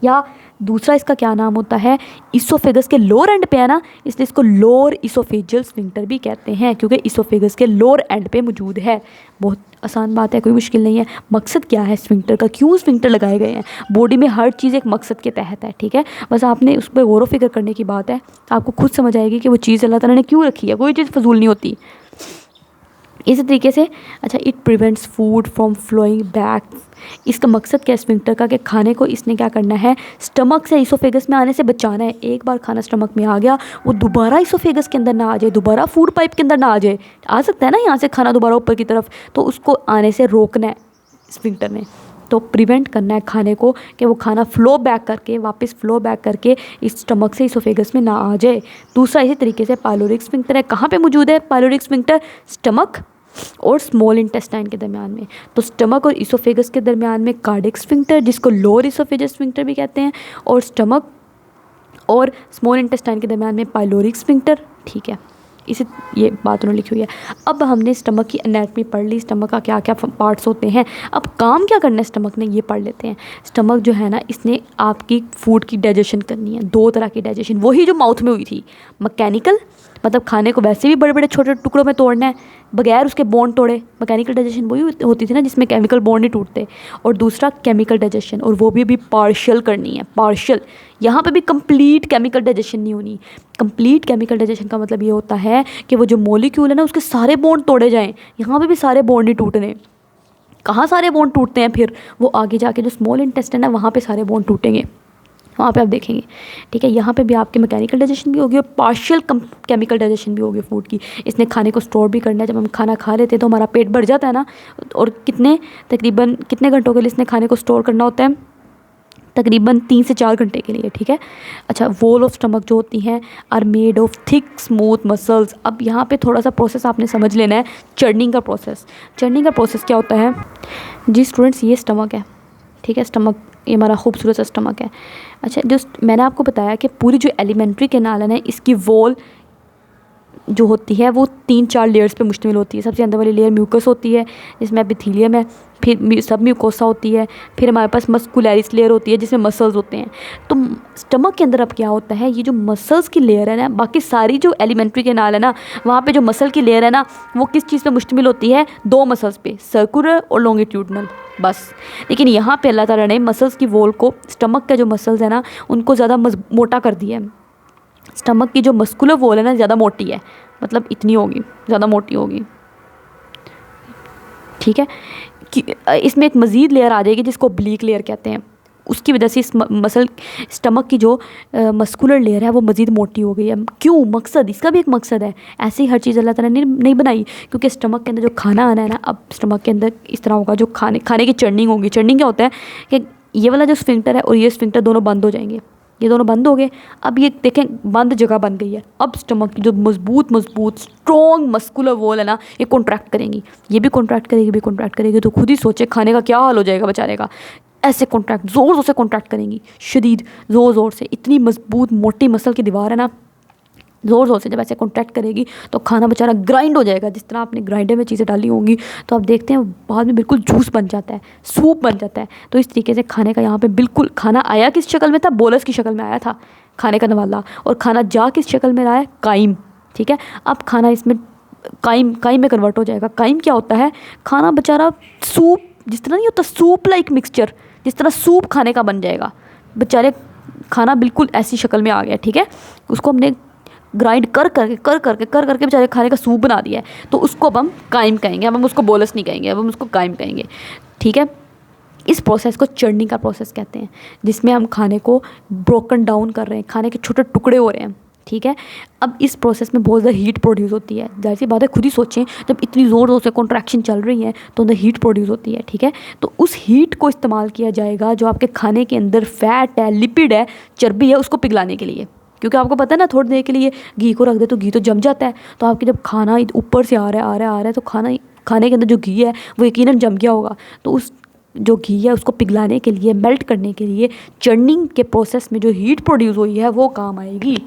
या दूसरा इसका क्या नाम होता है, इसोफेगस के लोअर एंड पे है ना, इसलिए इसको लोअर इसोफेजियल स्फिंक्टर भी कहते हैं, क्योंकि इसोफेगस के लोअर एंड पे मौजूद है। बहुत आसान बात है, कोई मुश्किल नहीं है। मकसद क्या है स्फिंक्टर का, क्यों स्फिंक्टर लगाए गए हैं? बॉडी में हर चीज़ एक मकसद के तहत है। ठीक है। बस आपने उस पर गौर व फिक्र करने की बात है, आपको खुद समझ आएगी कि वो चीज़ अल्लाह ताला ने क्यों रखी है। कोई चीज़ फजूल नहीं होती। इसी तरीके से अच्छा, it prevents food from flowing back, इसका मकसद क्या है स्फिंक्टर का, कि खाने को इसने क्या करना है, स्टमक से इसोफेगस में आने से बचाना है। एक बार खाना स्टमक में आ गया, वो दोबारा इसोफेगस के अंदर ना आ जाए, दोबारा फूड पाइप के अंदर ना आ जाए। आ सकता है ना यहाँ से खाना दोबारा ऊपर की तरफ, तो उसको आने से रोकना है स्फिंक्टर ने। तो प्रिवेंट करना है खाने को कि वो खाना फ्लो बैक करके, वापस फ्लो बैक करके इस स्टमक से इसोफेगस में ना आ जाए। दूसरा इसी तरीके से पाइलोरिक स्फिंक्टर है, कहाँ पे मौजूद है पाइलोरिक स्फिंक्टर? स्टमक और स्मॉल इंटेस्टाइन के दरमियान में। तो स्टमक और इसोफेगस के दरमियान में कार्डिक स्फिंक्टर, जिसको लोअर इसोफेगस स्फिंक्टर भी कहते हैं, और स्टमक और स्मॉल इंटेस्टाइन के दरमियान में पाइलोरिक स्फिंक्टर। ठीक है। इसी ये बात उन्होंने लिखी हुई है। अब हमने स्टमक की एनाटमी पढ़ ली, स्टमक का क्या क्या पार्ट्स होते हैं। अब काम क्या करना है स्टमक ने, ये पढ़ लेते हैं। स्टमक जो है ना, इसने आपकी फूड की डाइजेशन करनी है। 2 तरह की डाइजेशन, वही जो माउथ में हुई थी, मैकेनिकल, मतलब खाने को वैसे भी बड़े बड़े छोटे टुकड़ों में तोड़ना है, बगैर उसके बॉन्ड तोड़े। मैकेनिकल डाइजेशन वही होती थी ना जिसमें केमिकल बॉन्ड नहीं टूटते, और दूसरा केमिकल डाइजेशन, और वो भी अभी पार्शियल करनी है, पार्शियल। यहाँ पे भी कंप्लीट केमिकल डाइजेशन नहीं होनी। कंप्लीट केमिकल डाइजेशन का मतलब ये होता है कि वो जो मॉलिक्यूल है ना उसके सारे बॉन्ड तोड़े जाएँ। यहाँ पे भी सारे बॉन्ड नहीं टूटने। कहाँ सारे बॉन्ड टूटते हैं फिर? वो आगे जाके जो स्मॉल इंटेस्टाइन है वहाँ पे सारे बॉन्ड टूटेंगे, वहाँ पे आप देखेंगे। ठीक है, यहाँ पे भी आपके मैकेनिकल डाइजेशन भी होगी और पार्शियल केमिकल डाइजेशन भी होगी फूड की। इसने खाने को स्टोर भी करना है। जब हम खाना खा लेते हैं तो हमारा पेट भर जाता है ना, और तकरीबन कितने घंटों के लिए इसने खाने को स्टोर करना होता है? तकरीबन 3 से 4 घंटे के लिए। ठीक है, अच्छा, वॉल ऑफ स्टमक जो होती हैं are made of thick smooth muscles. अब यहाँ पे थोड़ा सा प्रोसेस आपने समझ लेना है, चर्निंग का प्रोसेस। चर्निंग का प्रोसेस क्या होता है जी स्टूडेंट्स? ये स्टमक है, ठीक है, स्टमक, ये हमारा खूबसूरत सा स्टमक है। अच्छा, जो मैंने आपको बताया कि पूरी जो एलिमेंट्री कैनाल है ना, इसकी वॉल जो होती है वो 3-4 लेयर्स पे मुश्तमिल होती है। सबसे अंदर वाली लेयर म्यूकस होती है जिसमें एपिथेलियम है, फिर सब म्यूकोसा होती है, फिर हमारे पास मस्कुलरिस लेयर होती है जिसमें मसल्स होते हैं। तो स्टमक के अंदर अब क्या होता है, ये जो मसल्स की लेयर है ना, बाकी सारी जो एलिमेंट्री कैनाल है ना, वहाँ पे जो मसल की लेयर है ना, वो किस चीज़ पे मुश्तमिल होती है? 2 मसल्स पे, सर्कुलर और लॉन्गिट्यूडनल, बस। लेकिन यहाँ पे अल्लाह ताला ने मसल्स की वॉल को, स्टमक का जो मसल्स है ना उनको ज़्यादा मोटा कर दिया है। स्टमक की जो मस्कुलर वॉल है ना ज़्यादा मोटी है, मतलब इतनी होगी, ज़्यादा मोटी होगी। ठीक है, कि इसमें एक मज़ीद लेयर आ जाएगी जिसको ओब्लीक लेयर कहते हैं। उसकी वजह से इस स्टमक की जो मस्कुलर लेयर है वो मज़ीद मोटी हो गई है। क्यों? मकसद, इसका भी एक मकसद है। ऐसे ही हर चीज़ अल्लाह ताला ने नहीं बनाई, क्योंकि स्टमक के अंदर जो खाना आना है ना, अब स्टमक के अंदर इस तरह होगा, जो खाने की चर्निंग होगी। चर्निंग क्या होता है कि ये वाला जो स्फिंक्टर है और ये स्फिंक्टर दोनों बंद हो जाएंगे, ये दोनों बंद हो गए। अब ये देखें बंद जगह बन गई है। अब स्टमक की जो मजबूत स्ट्रॉन्ग मस्कुलर वॉल है ना, ये कॉन्ट्रैक्ट करेंगी, ये भी कॉन्ट्रैक्ट करेगी, भी कॉन्ट्रैक्ट करेगी। तो खुद ही सोचे खाने का क्या हाल हो जाएगा बेचारे का। ऐसे कॉन्ट्रैक्ट ज़ोर से कॉन्ट्रैक्ट करेंगी, शदीद ज़ोर से। इतनी मजबूत मोटी मसल की दीवार है ना, ज़ोर से जब ऐसे कॉन्ट्रैक्ट करेगी तो खाना बेचारा ग्राइंड हो जाएगा। जिस तरह आपने ग्राइंडर में चीज़ें डाली होंगी तो आप देखते हैं बाद में बिल्कुल जूस बन जाता है, सूप बन जाता है। तो इस तरीके से खाने का यहाँ पे बिल्कुल, खाना आया किस शक्ल में था? बोलस की शक्ल में आया था खाने का नवाला, और खाना जा किस शक्ल में रहा है? काइम। ठीक है, अब खाना इसमें काइम में कन्वर्ट हो जाएगा। काइम क्या होता है? खाना बेचारा सूप, जिस तरह नहीं होता सूप लाइक मिक्सचर, जिस तरह सूप खाने का बन जाएगा बेचारे, खाना बिल्कुल ऐसी शक्ल में आ गया। ठीक है, उसको हमने ग्राइंड कर करके बेचारे खाने का सूप बना दिया है। तो उसको अब हम काइम कहेंगे, अब हम उसको बोलस नहीं कहेंगे, अब हम उसको काइम कहेंगे। ठीक है, इस प्रोसेस को चर्निंग का प्रोसेस कहते हैं, जिसमें हम खाने को ब्रोकन डाउन कर रहे हैं, खाने के छोटे टुकड़े हो रहे हैं। ठीक है, अब इस प्रोसेस में बहुत ज़्यादा हीट प्रोड्यूस होती है। जाहिर सी बात है, खुद ही सोचें, जब इतनी ज़ोर से कॉन्ट्रैक्शन चल रही है तो अंदर हीट प्रोड्यूस होती है। ठीक है, तो उस हीट को इस्तेमाल किया जाएगा जो आपके खाने के अंदर फैट है, लिपिड है, चर्बी है, उसको पिघलाने के लिए। क्योंकि आपको पता है ना, थोड़ी देर के लिए घी को रख दे तो घी तो जम जाता है। तो आपके जब खाना ऊपर से आ रहा है तो खाने के अंदर जो घी है वो यकीनन जम गया होगा। तो उस जो घी है उसको पिघलाने के लिए, मेल्ट करने के लिए, चर्निंग के प्रोसेस में जो हीट प्रोड्यूस हुई है वो काम आएगी।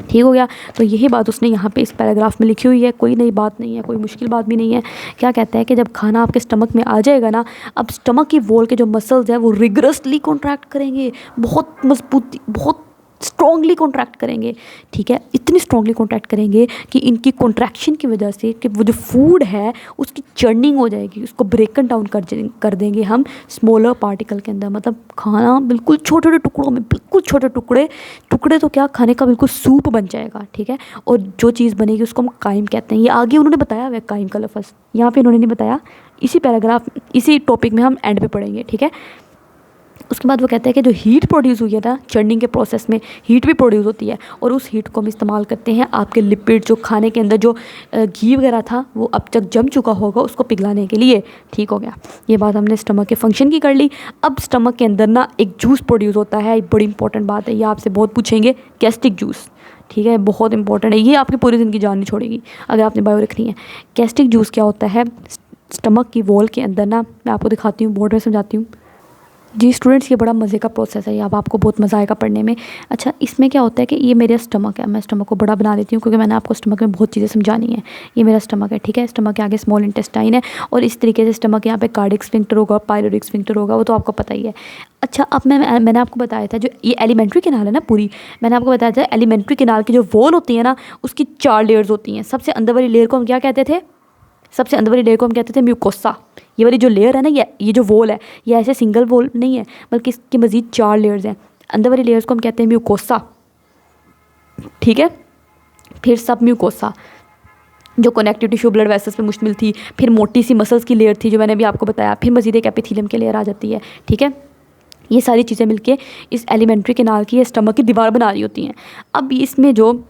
ठीक हो गया। तो यही बात उसने यहाँ पे इस पैराग्राफ में लिखी हुई है, कोई नई बात नहीं है, कोई मुश्किल बात भी नहीं है। क्या कहता है कि जब खाना आपके स्टमक में आ जाएगा ना, अब स्टमक की वॉल के जो मसल्स है वो रिगरसली कॉन्ट्रैक्ट करेंगे, बहुत मजबूती, बहुत स्ट्रॉन्गली कॉन्ट्रैक्ट करेंगे। ठीक है, इतनी स्ट्रॉन्गली कॉन्ट्रैक्ट करेंगे कि इनकी कॉन्ट्रैक्शन की वजह से कि वो जो फूड है उसकी चर्निंग हो जाएगी, उसको ब्रेकन डाउन कर देंगे हम स्मॉलर पार्टिकल के अंदर। मतलब खाना बिल्कुल छोटे छोटे टुकड़ों में, बिल्कुल छोटे टुकड़े तो क्या, खाने का बिल्कुल सूप बन जाएगा। ठीक है, और जो चीज़ बनेगी उसको हम काइम कहते हैं। ये आगे उन्होंने बताया हुआ है काइम का लफ्ज़, यहाँ पे उन्होंने नहीं बताया। इसी पैराग्राफ, इसी टॉपिक में हम एंड पे पढ़ेंगे। ठीक है, उसके बाद वो कहते हैं कि जो हीट प्रोड्यूस हुई है ना चर्निंग के प्रोसेस में, हीट भी प्रोड्यूस होती है और उस हीट को हम इस्तेमाल करते हैं आपके लिपिड, जो खाने के अंदर जो घी वगैरह था वो अब तक जम चुका होगा उसको पिघलाने के लिए। ठीक हो गया, ये बात हमने स्टमक के फंक्शन की कर ली। अब स्टमक के अंदर ना एक जूस प्रोड्यूस होता है, बड़ी इंपॉर्टेंट बात है, ये आपसे बहुत पूछेंगे, गैस्ट्रिक जूस। ठीक है, बहुत इंपॉर्टेंट है, ये आपकी पूरी ज़िंदगी जान नहीं छोड़ेगी अगर आपने बायो रखनी है। गैस्ट्रिक जूस क्या होता है? स्टमक की वॉल के अंदर ना, मैं आपको दिखाती हूँ, बोर्ड में समझाती हूँ। जी स्टूडेंट्स, ये बड़ा मज़े का प्रोसेस है, ये अब आपको बहुत मज़ा आएगा पढ़ने में। अच्छा, इसमें क्या होता है कि ये मेरा स्टमक है, मैं स्टमक को बड़ा बना देती हूँ क्योंकि मैंने आपको स्टमक में बहुत चीज़ें समझानी है। ये मेरा स्टमक है, ठीक है। स्टमक के आगे स्मॉल इंटेस्टाइन है और इस तरीके से स्टमक यहाँ पे कार्डिक स्फिंक्टर होगा, पायलोरिक स्फिंक्टर होगा, वो तो आपको पता ही है। अच्छा, अब मैंने आपको बताया था जो ये एलिमेंट्री कैनाल है ना पूरी, मैंने आपको बताया था एलिमेंट्री कैनाल की जो वॉल होती है ना उसकी 4 लेयर्स होती हैं। सबसे अंदर वाली लेयर को हम क्या कहते थे? सबसे अंदर वाली लेयर को हम कहते थे म्यूकोसा। ये वाली जो लेयर है ना, ये जो वॉल है, ये ऐसे सिंगल वॉल नहीं है बल्कि इसकी मज़ीद 4 लेयर्स हैं। अंदर वाली लेयर्स को हम कहते हैं म्यूकोसा, ठीक है। फिर सब म्यूकोसा जो कनेक्टिव टिश्यू ब्लड वेसल्स पे मुश्तमिल थी, फिर मोटी सी मसल्स की लेयर थी जो मैंने भी आपको बताया, फिर मज़ीद एक एपिथेलियम की लेयर आ जाती है, ठीक है। ये सारी चीज़ें मिलके इस एलिमेंट्री कैनाल की स्टमक की दीवार बना रही होती हैं। अब इसमें जो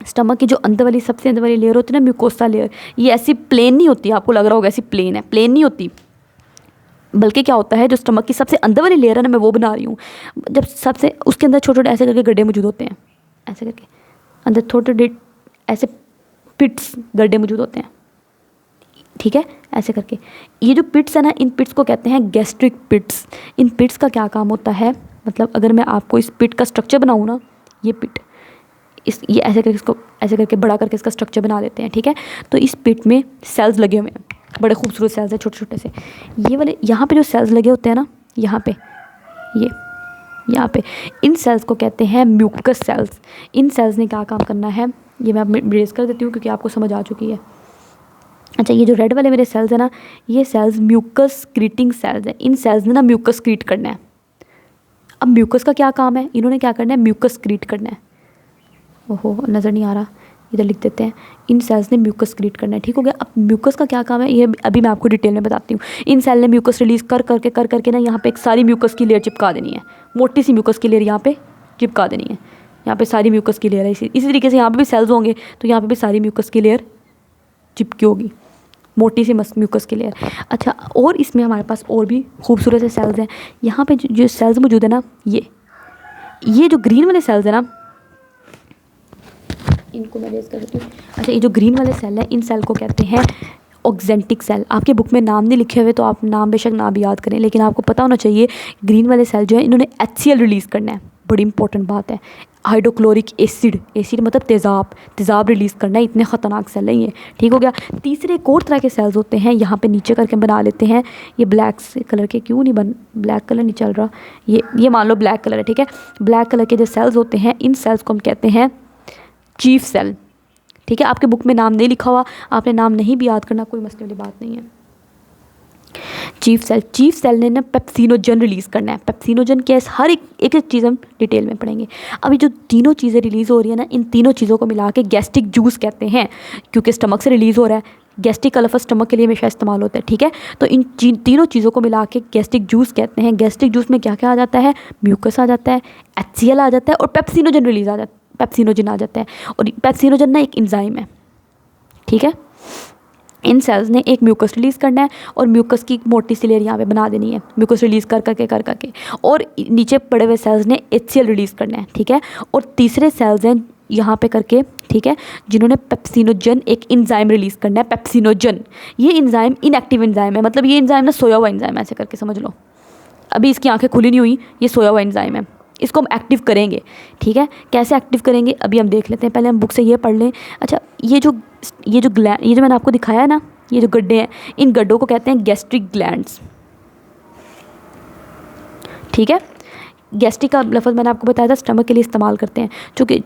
स्टमक की जो अंदर वाली सबसे अंदर वाली लेयर होती है ना, म्यूकोसा लेयर, ये ऐसी प्लेन नहीं होती, आपको लग रहा होगा ऐसी प्लेन है, प्लेन नहीं होती। बल्कि क्या होता है, जो स्टमक की सबसे अंदर वाली लेयर है ना, मैं वो बना रही हूँ। जब सबसे उसके अंदर छोटे छोटे ऐसे करके गड्ढे मौजूद होते हैं, ऐसे करके अंदर छोटे छोटे ऐसे पिट्स गड्ढे मौजूद होते हैं, ठीक है। ऐसे करके ये जो पिट्स है ना, इन पिट्स को कहते हैं गैस्ट्रिक पिट्स। इन पिट्स का क्या काम होता है, मतलब अगर मैं आपको इस पिट का स्ट्रक्चर बनाऊँ ना, ये पिट ये ऐसे करके इसको ऐसे करके बड़ा करके इसका स्ट्रक्चर बना देते हैं, ठीक है। तो इस पिट में सेल्स लगे हुए हैं, बड़े खूबसूरत सेल्स हैं छोटे छोटे से। ये वाले यहाँ पे जो सेल्स लगे होते हैं ना, यहाँ पे ये यहाँ पे, इन सेल्स को कहते हैं म्यूकस सेल्स। इन सेल्स ने क्या काम करना है, ये मैं ब्रेस कर देती हूँ क्योंकि आपको समझ आ चुकी है। अच्छा, ये जो रेड वाले मेरे सेल्स हैं ना, ये सेल्स म्यूकस क्रीटिंग सेल्स हैं। इन सेल्स ने ना म्यूकस क्रीट करना है। अब म्यूकस का क्या काम है, इन्होंने क्या करना है, म्यूकस क्रीट करना है। ओहो, नज़र नहीं आ रहा, इधर लिख देते हैं। इन सेल्स ने म्यूकस क्रिएट करना है, ठीक हो गया। अब म्यूकस का क्या काम है, ये अभी मैं आपको डिटेल में बताती हूँ। इन सेल ने म्यूकस रिलीज़ कर करके ना यहाँ पे एक सारी म्यूकस की लेयर चिपका देनी है, मोटी सी म्यूकस की लेयर यहाँ पे चिपका देनी है। यहाँ पे सारी म्यूकस की लेयर है। इसी तरीके से यहाँ पे भी सेल्स होंगे तो यहाँ पे भी सारी म्यूकस की लेयर चिपकी होगी, मोटी सी म्यूकस की लेयर। अच्छा, और इसमें हमारे पास और भी खूबसूरत से सेल्स हैं। यहाँ पे जो सेल्स मौजूद है ना, ये जो ग्रीन वाले सेल्स है ना, इनको मैं रेज कर देती हूँ। अच्छा, ये जो ग्रीन वाले सेल है, इन सेल को कहते हैं ऑक्जेंटिक सेल। आपके बुक में नाम नहीं लिखे हुए तो आप नाम बेशक ना भी याद करें, लेकिन आपको पता होना चाहिए ग्रीन वाले सेल जो है इन्होंने HCl रिलीज़ करना है। बड़ी इंपॉर्टेंट बात है, हाइड्रोक्लोरिक एसिड, एसिड मतलब तेज़ाब रिलीज़ करना है। इतने ख़तरनाक सेल है ये, ठीक हो गया। तीसरे एक और तरह के सेल्स होते हैं, यहाँ पे नीचे करके बना लेते हैं। ये ब्लैक कलर के क्यों नहीं ब्लैक कलर नहीं चल रहा, ये मान लो ब्लैक कलर है, ठीक है। ब्लैक कलर के जो सेल्स होते हैं, इन सेल्स को हम कहते हैं चीफ सेल, ठीक है। आपके बुक में नाम नहीं लिखा हुआ, आपने नाम नहीं भी याद करना, कोई मसले वाली बात नहीं है। चीफ सेल ने ना पेप्सिनोजन रिलीज़ करना है। पेप्सिनोजन क्या है, हर एक चीज़ हम डिटेल में पढ़ेंगे। अभी जो तीनों चीज़ें रिलीज़ हो रही है ना, इन तीनों चीज़ों को मिला के गैस्ट्रिक जूस कहते हैं, क्योंकि स्टमक से रिलीज़ हो रहा है। गैस्ट्रिक का लफ्ज़ स्टमक के लिए हमेशा इस्तेमाल होता है, ठीक है। तो इन तीनों चीज़ों को मिला के गैस्ट्रिक जूस कहते हैं। गैस्ट्रिक जूस में क्या क्या आ जाता है, म्यूकस आ जाता है, HCl आ जाता है और पेप्सिनोजन रिलीज़ आ जाता है, पेप्सिनोजन आ जाता है। और पेप्सिनोजन ना एक एंजाइम है, ठीक है। इन सेल्स ने एक म्यूकस रिलीज़ करना है और म्यूकस की मोटी सी लेयर यहाँ पे बना देनी है, म्यूकस रिलीज़ कर करके और नीचे पड़े हुए सेल्स ने HCl रिलीज़ करना है, ठीक है। और तीसरे सेल्स हैं यहाँ पे करके, ठीक है, जिन्होंने पेप्सिनोजन एक एंजाइम रिलीज़ करना है, पेप्सिनोजन। ये एंजाइम इनएक्टिव एंजाइम है, मतलब ये एंजाइम ना सोया हुआ एंजाइम है, ऐसे करके समझ लो। अभी इसकी आंखें खुली नहीं हुई, ये सोया हुआ एंजाइम है, इसको हम एक्टिव करेंगे, ठीक है। कैसे एक्टिव करेंगे अभी हम देख लेते हैं, पहले हम बुक से ये पढ़ लें। अच्छा, ये जो मैंने आपको दिखाया है ना, ये जो गड्ढे हैं, इन गड्ढों को कहते हैं गैस्ट्रिक ग्लैंड्स, ठीक है। गैस्ट्रिक का लफ्ज़ मैंने आपको बताया था स्टमक के लिए इस्तेमाल करते हैं, चूँकि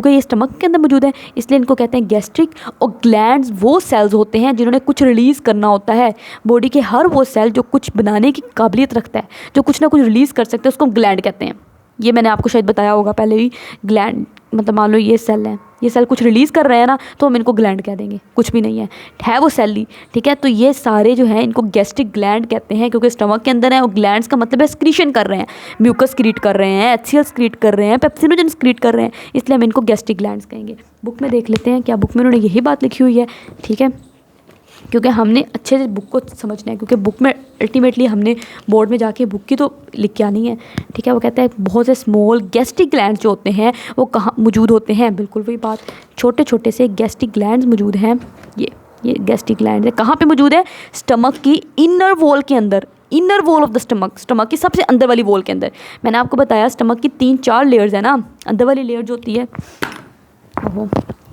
ये स्टमक के अंदर मौजूद है इसलिए इनको कहते हैं गैस्ट्रिक। और ग्लैंड्स वो सेल्स होते हैं जिन्होंने कुछ रिलीज़ करना होता है। बॉडी के हर वो सेल जो कुछ बनाने की काबिलियत रखता है, जो कुछ ना कुछ रिलीज़ कर सकते हैं, उसको हम ग्लैंड कहते हैं। ये मैंने आपको शायद बताया होगा पहले भी। ग्लैंड मतलब मान लो ये सेल है, ये सेल कुछ रिलीज़ कर रहे हैं ना, तो हम इनको ग्लैंड कह देंगे, कुछ भी नहीं है वो सेल ही, ठीक है। तो ये सारे जो हैं इनको गैस्ट्रिक ग्लैंड कहते हैं, क्योंकि स्टमक के अंदर है। और ग्लैंड्स का मतलब है स्क्रीशन कर रहे हैं, म्यूकस क्रिएट कर रहे हैं, HCl क्रिएट कर रहे हैं, पेप्सिनोजन क्रिएट कर रहे हैं, इसलिए हम इनको गैस्ट्रिक ग्लैंड्स कहेंगे। बुक में देख लेते हैं क्या बुक में उन्होंने यही बात लिखी हुई है, ठीक है, क्योंकि हमने अच्छे से बुक को समझना है, क्योंकि बुक में अल्टीमेटली हमने बोर्ड में जाके बुक की तो लिख के आनी है, ठीक है। वो कहता है बहुत से स्मॉल गैस्ट्रिक ग्लैंड्स जो होते हैं वो कहाँ मौजूद होते हैं, बिल्कुल वही बात, छोटे छोटे से गैस्ट्रिक ग्लैंड्स मौजूद हैं। ये गैस्ट्रिक ग्लैंड्स है, कहाँ पे मौजूद है, स्टमक की इनर वॉल के अंदर, inner wall of the stomach, stomach की सबसे अंदर वाली वॉल के अंदर। मैंने आपको बताया स्टमक की 3-4 लेयर्स है ना। अंदर वाली लेयर जो होती है वो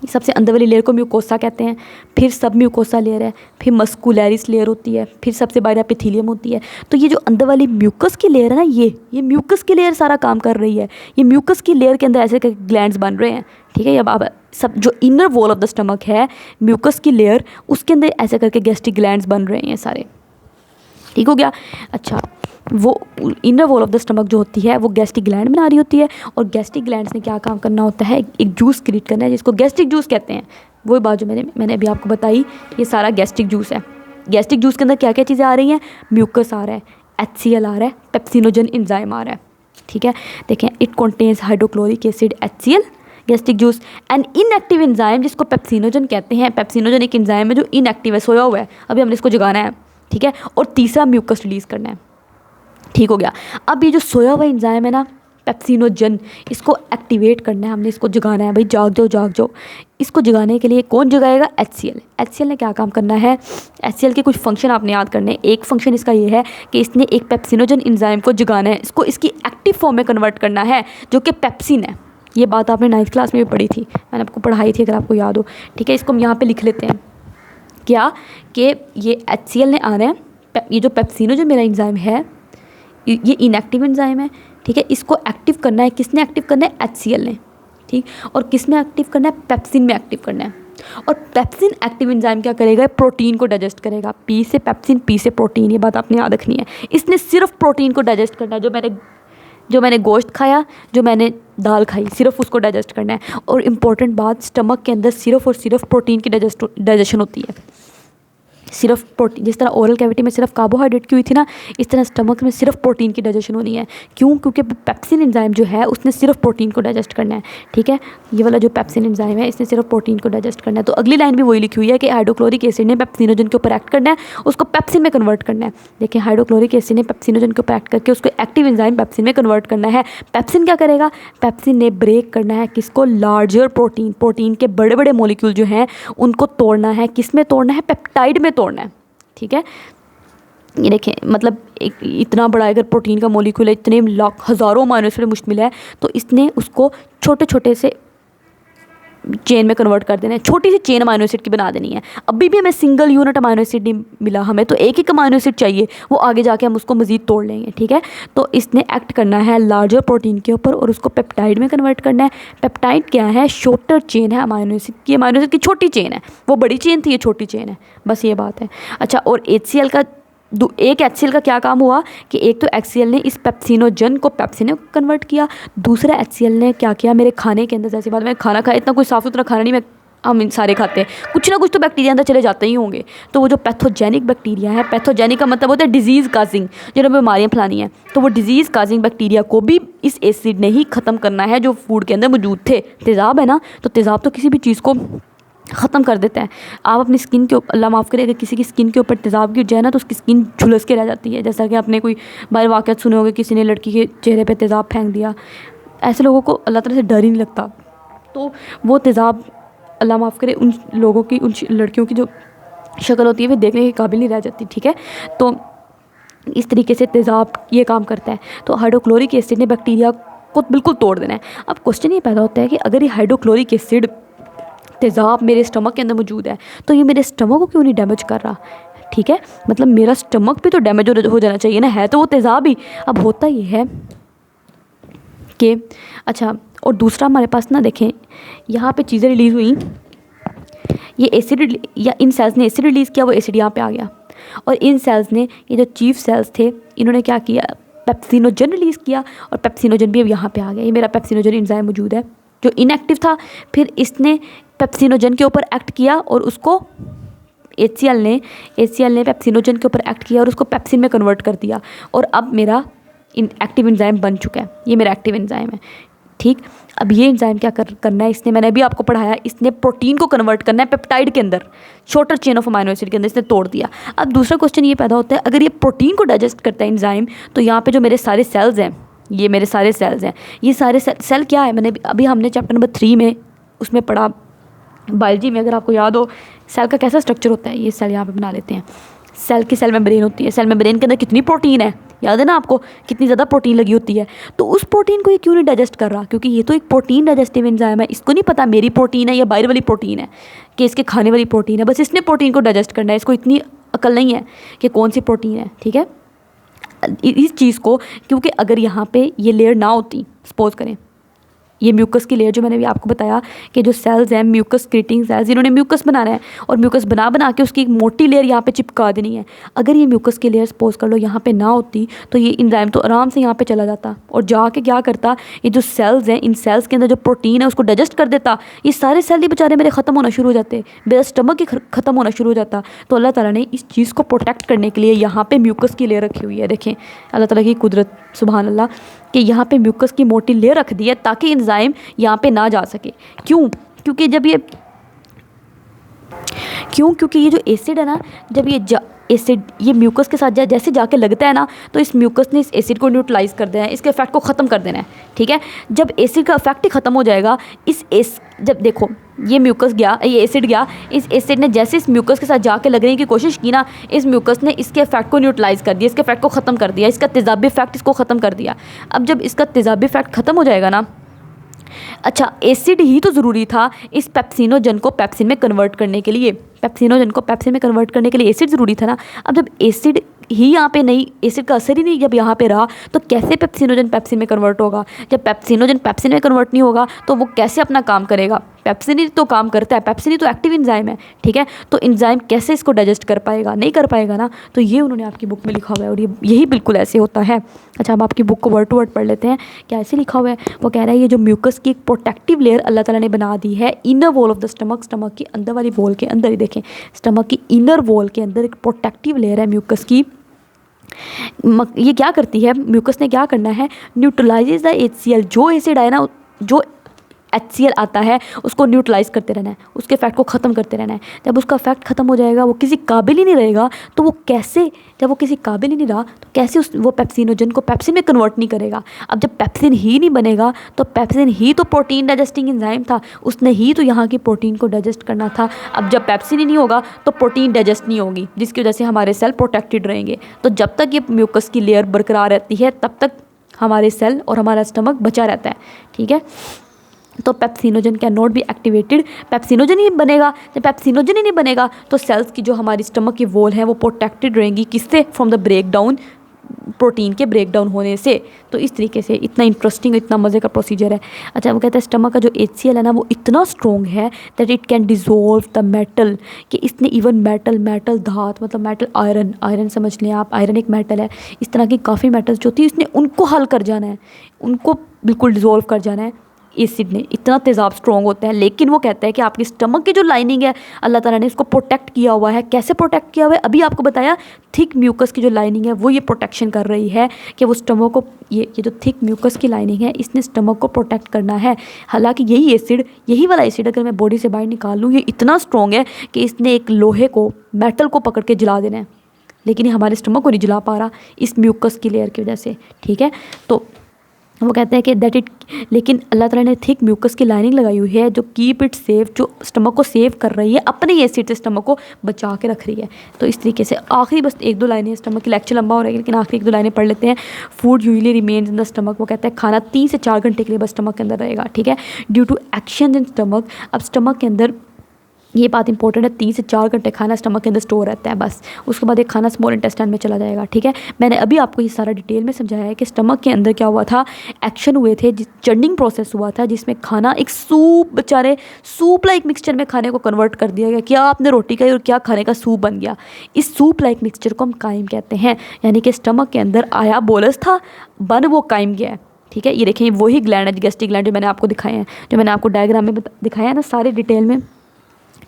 सबसे अंदर वाली लेयर को म्यूकोसा कहते हैं, फिर सब म्यूकोसा लेयर है, फिर मस्कुलैरिस लेयर होती है, फिर सबसे बाहर एपिथेलियम होती है। तो ये जो अंदर वाली म्यूकस की लेयर है ना, ये म्यूकस की लेयर सारा काम कर रही है। ये म्यूकस की लेयर के अंदर ऐसे ग्लैंड्स बन रहे हैं, ठीक है। अब आप सब जो inner wall of the stomach है, म्यूकस की लेयर, उसके अंदर ऐसे करके गैस्ट्रिक ग्लैंड्स बन रहे हैं सारे, ठीक हो गया। अच्छा, वो inner wall of the stomach जो होती है वो गैस्ट्रिक ग्लैंड बना रही होती है, और गैस्ट्रिक ग्लैंड्स ने क्या काम करना होता है, एक जूस क्रिएट करना है जिसको गैस्ट्रिक जूस कहते हैं। वही बात जो मैंने अभी आपको बताई, ये सारा गैस्ट्रिक जूस है। गैस्ट्रिक जूस के अंदर क्या क्या चीज़ें आ रही हैं, म्यूकस आ रहा है, HCl आ रहा है, पेप्सिनोजन एंजाइम आ रहा है, ठीक है। देखें, it contains hydrochloric acid HCl gastric juice and inactive enzyme जिसको पेप्सिनोजन कहते हैं। पेप्सिनोजन एक एंजाइम है जो इनएक्टिव है, सोया हुआ है, अभी हमने इसको जगाना है, ठीक है। और तीसरा म्यूकस रिलीज़ करना है, ठीक हो गया। अब ये जो सोया हुआ एंजाइम है ना पेप्सिनोजन, इसको एक्टिवेट करना है, हमने इसको जगाना है, भाई जाग जाओ जाग जाओ। इसको जगाने के लिए कौन जगाएगा, HCl ने क्या काम करना है, HCl के कुछ फंक्शन आपने याद करने हैं। एक फंक्शन इसका ये है कि इसने एक पेप्सिनोजन एंजाइम को जगाना है, इसको इसकी एक्टिव फॉर्म में कन्वर्ट करना है जो कि पेप्सिन है। ये बात आपने 9th क्लास में भी पढ़ी थी, मैंने आपको पढ़ाई थी अगर आपको याद हो, ठीक है। इसको हम यहाँ पर लिख लेते हैं क्या कि ये HCl ने आना है, ये जो पेप्सिनोजन मेरा एंजाइम है ये इनएक्टिव एंजाइम है, ठीक है। इसको एक्टिव करना है, किसने एक्टिव करना है, HCl ने, ठीक। और किस में एक्टिव करना है, पेप्सिन में एक्टिव करना है। और पेप्सिन एक्टिव एंजाइम क्या करेगा, प्रोटीन को डाइजेस्ट करेगा। P से पेप्सिन, P से प्रोटीन, ये बात आपने याद रखनी है। इसने सिर्फ प्रोटीन को डाइजेस्ट करना है, जो मैंने गोश्त खाया, जो मैंने दाल खाई, सिर्फ उसको डाइजेस्ट करना है। और इम्पॉर्टेंट बात, स्टमक के अंदर सिर्फ और सिर्फ प्रोटीन की डाइजेशन होती है, सिर्फ प्रोटीन। जिस तरह ओरल कैविटी में सिर्फ कार्बोहाइड्रेट की हुई थी ना, इस तरह स्टमक में सिर्फ प्रोटीन की डाइजेशन होनी है। क्यों, क्योंकि पेप्सिन एंजाइम जो है उसने सिर्फ प्रोटीन को डाइजेस्ट करना है, ठीक है। ये वाला जो पेप्सिन एंजाइम है इसने सिर्फ प्रोटीन को डाइजेस्ट करना है। तो अगली लाइन भी वही लिखी हुई है कि हाइड्रोक्लोरिक एसिड ने पेप्सिनोजन के ऊपर एक्ट करना है, उसको पेप्सिन में कन्वर्ट करना है। देखिए, हाइड्रोक्लोरिक एसिड ने पेप्सिनोजन के ऊपर एक्ट करके उसको एक्टिव एंजाइम पेप्सिन में कन्वर्ट करना है। पेप्सिन क्या करेगा, पेप्सिन ने ब्रेक करना है किसको, लार्जर प्रोटीन के बड़े बड़े मॉलिक्यूल जो हैं उनको तोड़ना है। किस में तोड़ना है, पेप्टाइड में तोड़ना है, ठीक है। ये देखें, मतलब एक इतना बड़ा अगर प्रोटीन का मॉलिक्यूल है, इतने लाख हज़ारों अमाइनो एसिड मुश्तमिल है, तो इसने उसको छोटे छोटे से चेन में कन्वर्ट कर देना है, छोटी सी चेन अमाइनो एसिड की बना देनी है। अभी भी हमें सिंगल यूनिट अमाइनो एसिड नहीं मिला, हमें तो एक एक अमाइनो एसिड चाहिए, वो आगे जाके हम उसको मज़ीद तोड़ लेंगे, ठीक है। तो इसने एक्ट करना है लार्जर प्रोटीन के ऊपर और उसको पेप्टाइड में कन्वर्ट करना है। पेप्टाइड क्या है, शॉर्टर चेन है अमाइनो एसिड की, अमाइनो एसिड की छोटी चेन है, वो बड़ी चेन थी, ये छोटी चेन है, बस ये बात है। अच्छा, और HCl का एक HCl का क्या काम हुआ कि एक तो HCl ने इस पेप्सिनोजन को पेप्सिन में कन्वर्ट किया, दूसरा HCl ने क्या किया, मेरे खाने के अंदर, जैसी बात मैं खाना खाया, इतना कोई साफ़ सुथरा खाना नहीं, मैं हम सारे खाते हैं, कुछ ना कुछ तो बैक्टीरिया अंदर चले जाते ही होंगे। तो वो जो पैथोजेनिक बैक्टीरिया है, पैथोजेनिक का मतलब होता है डिजीज़ काजिंग, जिन्हें बीमारियाँ फैलानी है, तो वो डिजीज़ काजिंग बैक्टीरिया को भी इस एसिड ने ही ख़त्म करना है जो फूड के अंदर मौजूद थे। तेज़ाब है ना, तो तेज़ाब तो किसी भी चीज़ को ख़त्म कर देता है। आप अपनी स्किन के ऊपर, अल्लाह माफ़ करे, अगर किसी की स्किन के ऊपर तेज़ाब गिर जाए ना तो उसकी स्किन झुलस के रह जाती है। जैसा कि आपने कोई बार वाक़यात सुने होंगे, किसी ने लड़की के चेहरे पे तेज़ाब फेंक दिया, ऐसे लोगों को अल्लाह ताला से डर ही नहीं लगता। तो वो तेज़ाब, अल्लाह माफ़ करे, उन लोगों की, उन लड़कियों की जो शक्ल होती है वो देखने के काबिल नहीं रह जाती, ठीक है। तो इस तरीके से तेज़ाब ये काम करता है। तो हाइड्रोक्लोरिक एसिड ने बैक्टीरिया को बिल्कुल तोड़ देना है। अब क्वेश्चन ये पैदा होता है कि अगर ये हाइड्रोक्लोरिक एसिड तेज़ाब मेरे स्टमक के अंदर मौजूद है तो ये मेरे स्टमक को क्यों नहीं डैमेज कर रहा, ठीक है। मतलब मेरा स्टमक भी तो डैमेज हो जाना चाहिए ना, है तो वो तेज़ाब ही। अब होता ये है कि अच्छा, और दूसरा हमारे पास ना, देखें यहाँ पे चीज़ें रिलीज़ हुई, ये एसिड या इन सेल्स ने एसिड रिलीज़ किया, वो एसिड यहाँ पे आ गया। और इन सेल्स ने, ये जो चीफ सेल्स थे, इन्होंने क्या किया, पेप्सिनोजन रिलीज़ किया, और पेप्सिनोजन भी अब यहाँ पे आ गया। ये मेरा पेप्सिनोजन एंजाइम मौजूद है जो इनएक्टिव था, फिर इसने पेप्सिनोजन के ऊपर एक्ट किया और उसको HCl ने पेप्सिनोजन के ऊपर एक्ट किया और उसको पेप्सिन में कन्वर्ट कर दिया, और अब मेरा एक्टिव एंजाइम बन चुका है। ये मेरा एक्टिव एंजाइम है, ठीक। अब ये एंजाइम क्या करना है, इसने, मैंने अभी आपको पढ़ाया, इसने प्रोटीन को कन्वर्ट करना है पेप्टाइड के अंदर, shorter chain of amino acid के अंदर, इसने तोड़ दिया। अब दूसरा क्वेश्चन ये पैदा होता है, अगर ये प्रोटीन को डाइजेस्ट करता है एंजाइम, तो यहाँ पे जो मेरे सारे सेल्स हैं, ये मेरे सारे सेल्स हैं, ये सारे सेल क्या है, मैंने अभी हमने चैप्टर नंबर 3 में उसमें पढ़ा, बायोलॉजी में, अगर आपको याद हो, सेल का कैसा स्ट्रक्चर होता है। ये सेल यहाँ पे बना लेते हैं, सेल की सेल मेम्ब्रेन होती है, सेल मेम्ब्रेन के अंदर कितनी प्रोटीन है, याद है ना आपको, कितनी ज़्यादा प्रोटीन लगी होती है। तो उस प्रोटीन को ये क्यों नहीं डाइजेस्ट कर रहा, क्योंकि ये तो एक प्रोटीन डाइजेस्टिव एंजाइम है, इसको नहीं पता मेरी प्रोटीन है या बाहर वाली प्रोटीन है, कि इसके खाने वाली प्रोटीन है, बस इसने प्रोटीन को डाइजेस्ट करना है, इसको इतनी अकल नहीं है कि कौन सी प्रोटीन है। ठीक है, इस चीज़ को, क्योंकि अगर यहाँ पे ये लेयर ना होती, सपोज करें ये म्यूकस की लेयर जो मैंने भी आपको बताया कि जो सेल्स हैं म्यूकस क्रिएटिंग सेल्स, इन्होंने म्यूकस बनाना है और म्यूकस बना के उसकी एक मोटी लेयर यहाँ पे चिपका देनी है। अगर ये म्यूकस की लेयर सपोज कर लो यहाँ पे ना होती तो ये एंजाइम तो आराम से यहाँ पे चला जाता और जाके क्या करता, ये जो सेल्स हैं इन सेल्स के अंदर जो प्रोटीन है उसको डाइजेस्ट कर देता। ये सारे सेल ही बेचारे मेरे ख़त्म होना शुरू हो जाते, मेरा स्टमक ही ख़त्म होना शुरू हो जाता। तो अल्लाह ताला ने इस चीज़ को प्रोटेक्ट करने के लिए यहाँ पर म्यूकस की लेयर रखी हुई है। देखें अल्लाह ताला की कुदरत, सुभान अल्लाह, कि यहाँ पे म्यूकस की मोटी लेयर रख दी है ताकि एंजाइम यहाँ पे ना जा सके। क्योंकि ये जो एसिड है ना, जब ये एसिड ये म्यूकस के साथ जैसे जाके लगता है ना, तो इस म्यूकस ने इस एसिड को न्यूट्रलाइज कर देना है, इसके इफेक्ट को ख़त्म कर देना है। ठीक है, जब एसिड का इफेक्ट ही ख़त्म हो जाएगा, जब देखो ये म्यूकस गया, ये एसिड गया, इस एसिड ने जैसे इस म्यूकस के साथ जाके लगने की कोशिश की ना, इस म्यूकस ने इसके इफेक्ट को न्यूट्रलाइज कर दिया, इसके इफेक्ट को ख़त्म कर दिया, इसका तेजाबी इफेक्ट इसको ख़त्म कर दिया। अब जब इसका तेजाबी इफेक्ट ख़त्म हो जाएगा ना, अच्छा एसिड ही तो ज़रूरी था इस पेप्सिनोजन को पेप्सिन में कन्वर्ट करने के लिए, एसिड ज़रूरी था ना। अब जब एसिड ही यहाँ पे नहीं, एसिड का असर ही नहीं जब यहाँ पे रहा, तो कैसे पेप्सिनोजन पेप्सिन में कन्वर्ट होगा। जब पेप्सिनोजन पेप्सिन में कन्वर्ट नहीं होगा तो वो कैसे अपना काम करेगा। पेप्सिन ही तो काम करता है, पेप्सिन ही तो एक्टिव एंजाइम है। ठीक है, तो एंजाइम कैसे इसको डाइजेस्ट कर पाएगा, नहीं कर पाएगा ना। तो ये उन्होंने आपकी बुक में लिखा हुआ है और यही बिल्कुल ऐसे होता है। अच्छा, अब आपकी बुक को वर्ड टू वर्ड पढ़ लेते हैं, क्या ऐसे लिखा हुआ है। वो कह रहा है ये जो म्यूकस की एक प्रोटेक्टिव लेयर अल्लाह ताला ने बना दी है inner wall of the stomach की अंदर वाली वॉल के अंदर ही, देखें स्टमक की इनर वॉल के अंदर एक प्रोटेक्टिव लेयर है म्यूकस की। ये क्या करती है, म्यूकस ने क्या करना है, न्यूट्रलाइजेज द HCl, जो एसिड आए ना, जो HCl आता है उसको न्यूट्रलाइज करते रहना है, उसके इफेक्ट को ख़त्म करते रहना है। जब उसका इफेक्ट ख़त्म हो जाएगा, वो किसी काबिल ही नहीं रहेगा, तो वो कैसे, जब वो किसी काबिल ही नहीं रहा तो कैसे वो पेप्सिनोजन को पेप्सिन में कन्वर्ट नहीं करेगा। अब जब पेप्सिन ही नहीं बनेगा तो पेप्सिन ही तो प्रोटीन डाइजेस्टिंग एंजाइम था, उसने ही तो यहाँ की प्रोटीन को डाइजेस्ट करना था। अब जब पेप्सिन ही नहीं होगा तो प्रोटीन डाइजेस्ट नहीं होगी, जिसकी वजह से हमारे सेल प्रोटेक्टेड रहेंगे। तो जब तक ये म्यूकस की लेयर बरकरार रहती है तब तक हमारे सेल और हमारा स्टमक बचा रहता है। ठीक है, तो pepsinogen can not be activated, pepsinogen ही बनेगा। जब पेप्सिनोजन ही नहीं बनेगा तो सेल्स की जो हमारी स्टमक की वॉल है वो प्रोटेक्टेड रहेंगी, किससे, from the breakdown, protein के ब्रेक डाउन होने से। तो इस तरीके से इतना इंटरेस्टिंग, इतना मज़े का प्रोसीजर है। अच्छा, वो कहते हैं स्टमक का जो HCl है ना वो इतना स्ट्रॉन्ग है that it can dissolve the metal, कि इसने इवन मेटल धात, मतलब मेटल, आयरन समझ लें आप, आयरन एक मेटल है। इस तरह की काफ़ी मेटल्स जो होती है इसने उनको हल कर जाना है, उनको बिल्कुल डिज़ोल्व कर जाना है एसिड ने, इतना तेज़ाब स्ट्रॉन्ग होता है। लेकिन वो कहता है कि आपकी स्टमक की जो लाइनिंग है अल्लाह ताला ने उसको प्रोटेक्ट किया हुआ है। कैसे प्रोटेक्ट किया हुआ है, अभी आपको बताया, थिक म्यूकस की जो लाइनिंग है वो ये प्रोटेक्शन कर रही है कि वो स्टमक को, ये जो थिक म्यूकस की लाइनिंग है इसने स्टमक को प्रोटेक्ट करना है। हालांकि यही वाला एसिड अगर मैं बॉडी से बाहर निकाल लूँ, ये इतना स्ट्रॉन्ग है कि इसने एक लोहे को, मेटल को पकड़ के जला देना है, लेकिन ये हमारे स्टमक को नहीं जला पा रहा इस म्यूकस की लेयर की वजह से। ठीक है, तो वो कहते हैं कि लेकिन अल्लाह ताला ने थिक म्यूकस की लाइनिंग लगाई हुई है जो कीप इट सेफ, जो स्टमक को सेव कर रही है, अपने एसिड से स्टमक को बचा के रख रही है। तो इस तरीके से आखिरी बस 1-2 लाइनें, स्टमक की लेक्चर लंबा हो रहा है लेकिन आखिरी 1-2 लाइनें पढ़ लेते हैं। Food usually remains in the stomach, वो कहता है खाना 3 से 4 घंटे के लिए बस स्टमक के अंदर रहेगा। ठीक है, due to action in stomach, अब स्टमक के अंदर ये बात इंपॉर्टेंट है, 3 से 4 घंटे खाना स्टमक के अंदर स्टोर रहता है बस, उसके बाद एक खाना स्मॉल इंटेस्टाइन में चला जाएगा। ठीक है, मैंने अभी आपको ये सारा डिटेल में समझाया है कि स्टमक के अंदर क्या हुआ था, एक्शन हुए थे, चर्निंग प्रोसेस हुआ था जिसमें खाना एक सूप लाइक मिक्सचर में खाने को कन्वर्ट कर दिया गया। क्या आपने रोटी खाई और क्या खाने का सूप बन गया। इस सूप लाइक मिक्सचर को हम काइम कहते हैं, यानी कि स्टमक के अंदर आया बोलस था, बन वो काइम गया है। ठीक है, ये देखें वही ग्लैंड है, गैस्ट्रिक ग्लैंड, जो मैंने आपको दिखाए हैं, जो मैंने आपको डायग्राम में दिखाया है ना सारे डिटेल में,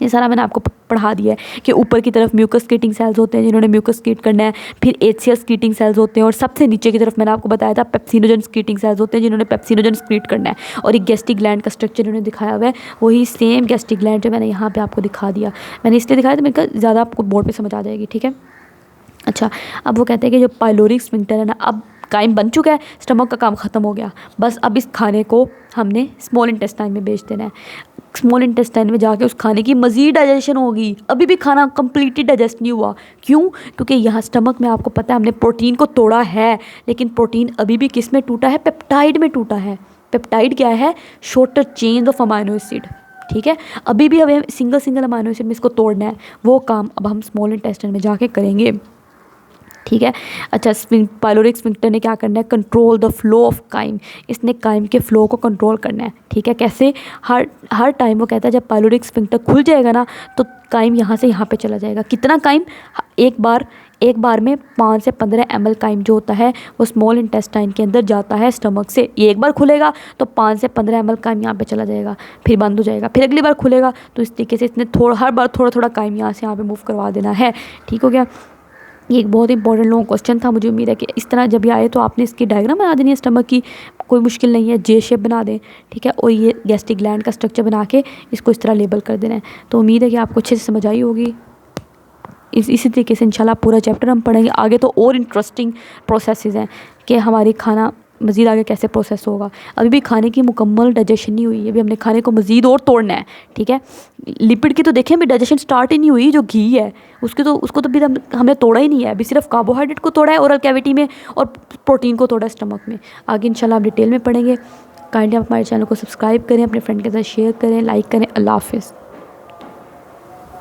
ये सारा मैंने आपको पढ़ा दिया है कि ऊपर की तरफ म्यूकस क्रिएटिंग सेल्स होते हैं जिन्होंने म्यूकस क्रिएट करना है, फिर HCl क्रिएटिंग सेल्स होते हैं, और सबसे नीचे की तरफ मैंने आपको बताया था पेप्सिनोजन क्रिएटिंग सेल्स होते हैं जिन्होंने पेप्सिनोजन क्रिएट करना है, और एक गैस्ट्रिक ग्लैंड का स्ट्रक्चर इन्होंने दिखाया हुआ है, वही सेम गैस्ट्रिक ग्लैंड जो मैंने यहाँ पर आपको दिखा दिया। मैंने इसलिए दिखाया तो मैंने कहा ज़्यादा आपको बोर्ड पर समझ आ जाएगी। ठीक है, अच्छा, अब वो कहते हैं कि जो पाइलोरिक स्फिंक्टर है ना, अब काइम बन चुका है, स्टमक का काम ख़त्म हो गया, बस अब इस खाने को हमने स्मॉल इंटेस्टाइन में भेज देना है। स्मॉल इंटेस्टाइन में जाके उस खाने की मज़ीद डाइजेशन होगी। अभी भी खाना कम्प्लीटली डाइजेस्ट नहीं हुआ। क्यों? क्योंकि यहाँ स्टमक में आपको पता है हमने प्रोटीन को तोड़ा है, लेकिन प्रोटीन अभी भी किस में टूटा है? पेप्टाइड में टूटा है। पेप्टाइड क्या है? Shorter chain of amino acid. ठीक है, अभी भी हमें सिंगल सिंगल अमाइनो एसिड में इसको तोड़ना है। वो काम अब हम स्मॉल इंटेस्टाइन में जाके करेंगे। ठीक है। अच्छा, पाइलोरिक स्फिंक्टर ने क्या करना है? Control the flow of crime. इसने काइम के फ्लो को कंट्रोल करना है। ठीक है, कैसे? हर टाइम वो कहता है जब पाइलोरिक स्फिंक्टर खुल जाएगा ना तो काइम यहाँ से यहाँ पे चला जाएगा। कितना काइम? एक बार में 5 से 15 ml काइम जो होता है वो स्मॉल इंटेस्टाइन के अंदर जाता है स्टमक से। ये एक बार खुलेगा तो 5 से 15 ml काइम यहाँ पे चला जाएगा, फिर बंद हो जाएगा, फिर अगली बार खुलेगा। तो इस तरीके से इसने हर बार थोड़ा थोड़ा काइम यहाँ से यहाँ पे मूव करवा देना है। ठीक हो गया। ये एक बहुत इंपॉर्टेंट लॉन्ग क्वेश्चन था। मुझे उम्मीद है कि इस तरह जब ये आए तो आपने इसकी डायग्राम बना देनी है स्टमक की, कोई मुश्किल नहीं है। जे शेप बना दें। ठीक है, और ये गैस्ट्रिक ग्लैंड का स्ट्रक्चर बना के इसको इस तरह लेबल कर देना है। तो उम्मीद है कि आपको अच्छे से समझ आई होगी। इसी तरीके से इंशाल्लाह पूरा चैप्टर हम पढ़ेंगे आगे। तो और इंटरेस्टिंग प्रोसेसेस हैं कि हमारी खाना मज़ीद आगे कैसे प्रोसेस होगा। अभी भी खाने की मुकम्मल डाइजेशन नहीं हुई है, अभी हमने खाने को मज़ीद और तोड़ना है। ठीक है, लिपिड की तो देखें अभी डाइजेशन स्टार्ट ही नहीं हुई। जो घी है उसको तो अभी हमने तोड़ा ही नहीं है। अभी सिर्फ कार्बोहाइड्रेट को तोड़ा है ओरल कैविटी में और प्रोटीन को तोड़ा है स्टमक में। आगे इंशाल्लाह हम डिटेल में पढ़ेंगे। काइंडली आप हमारे चैनल को सब्सक्राइब करें, अपने फ्रेंड के साथ शेयर करें, लाइक करें। अल्लाह हाफिज़।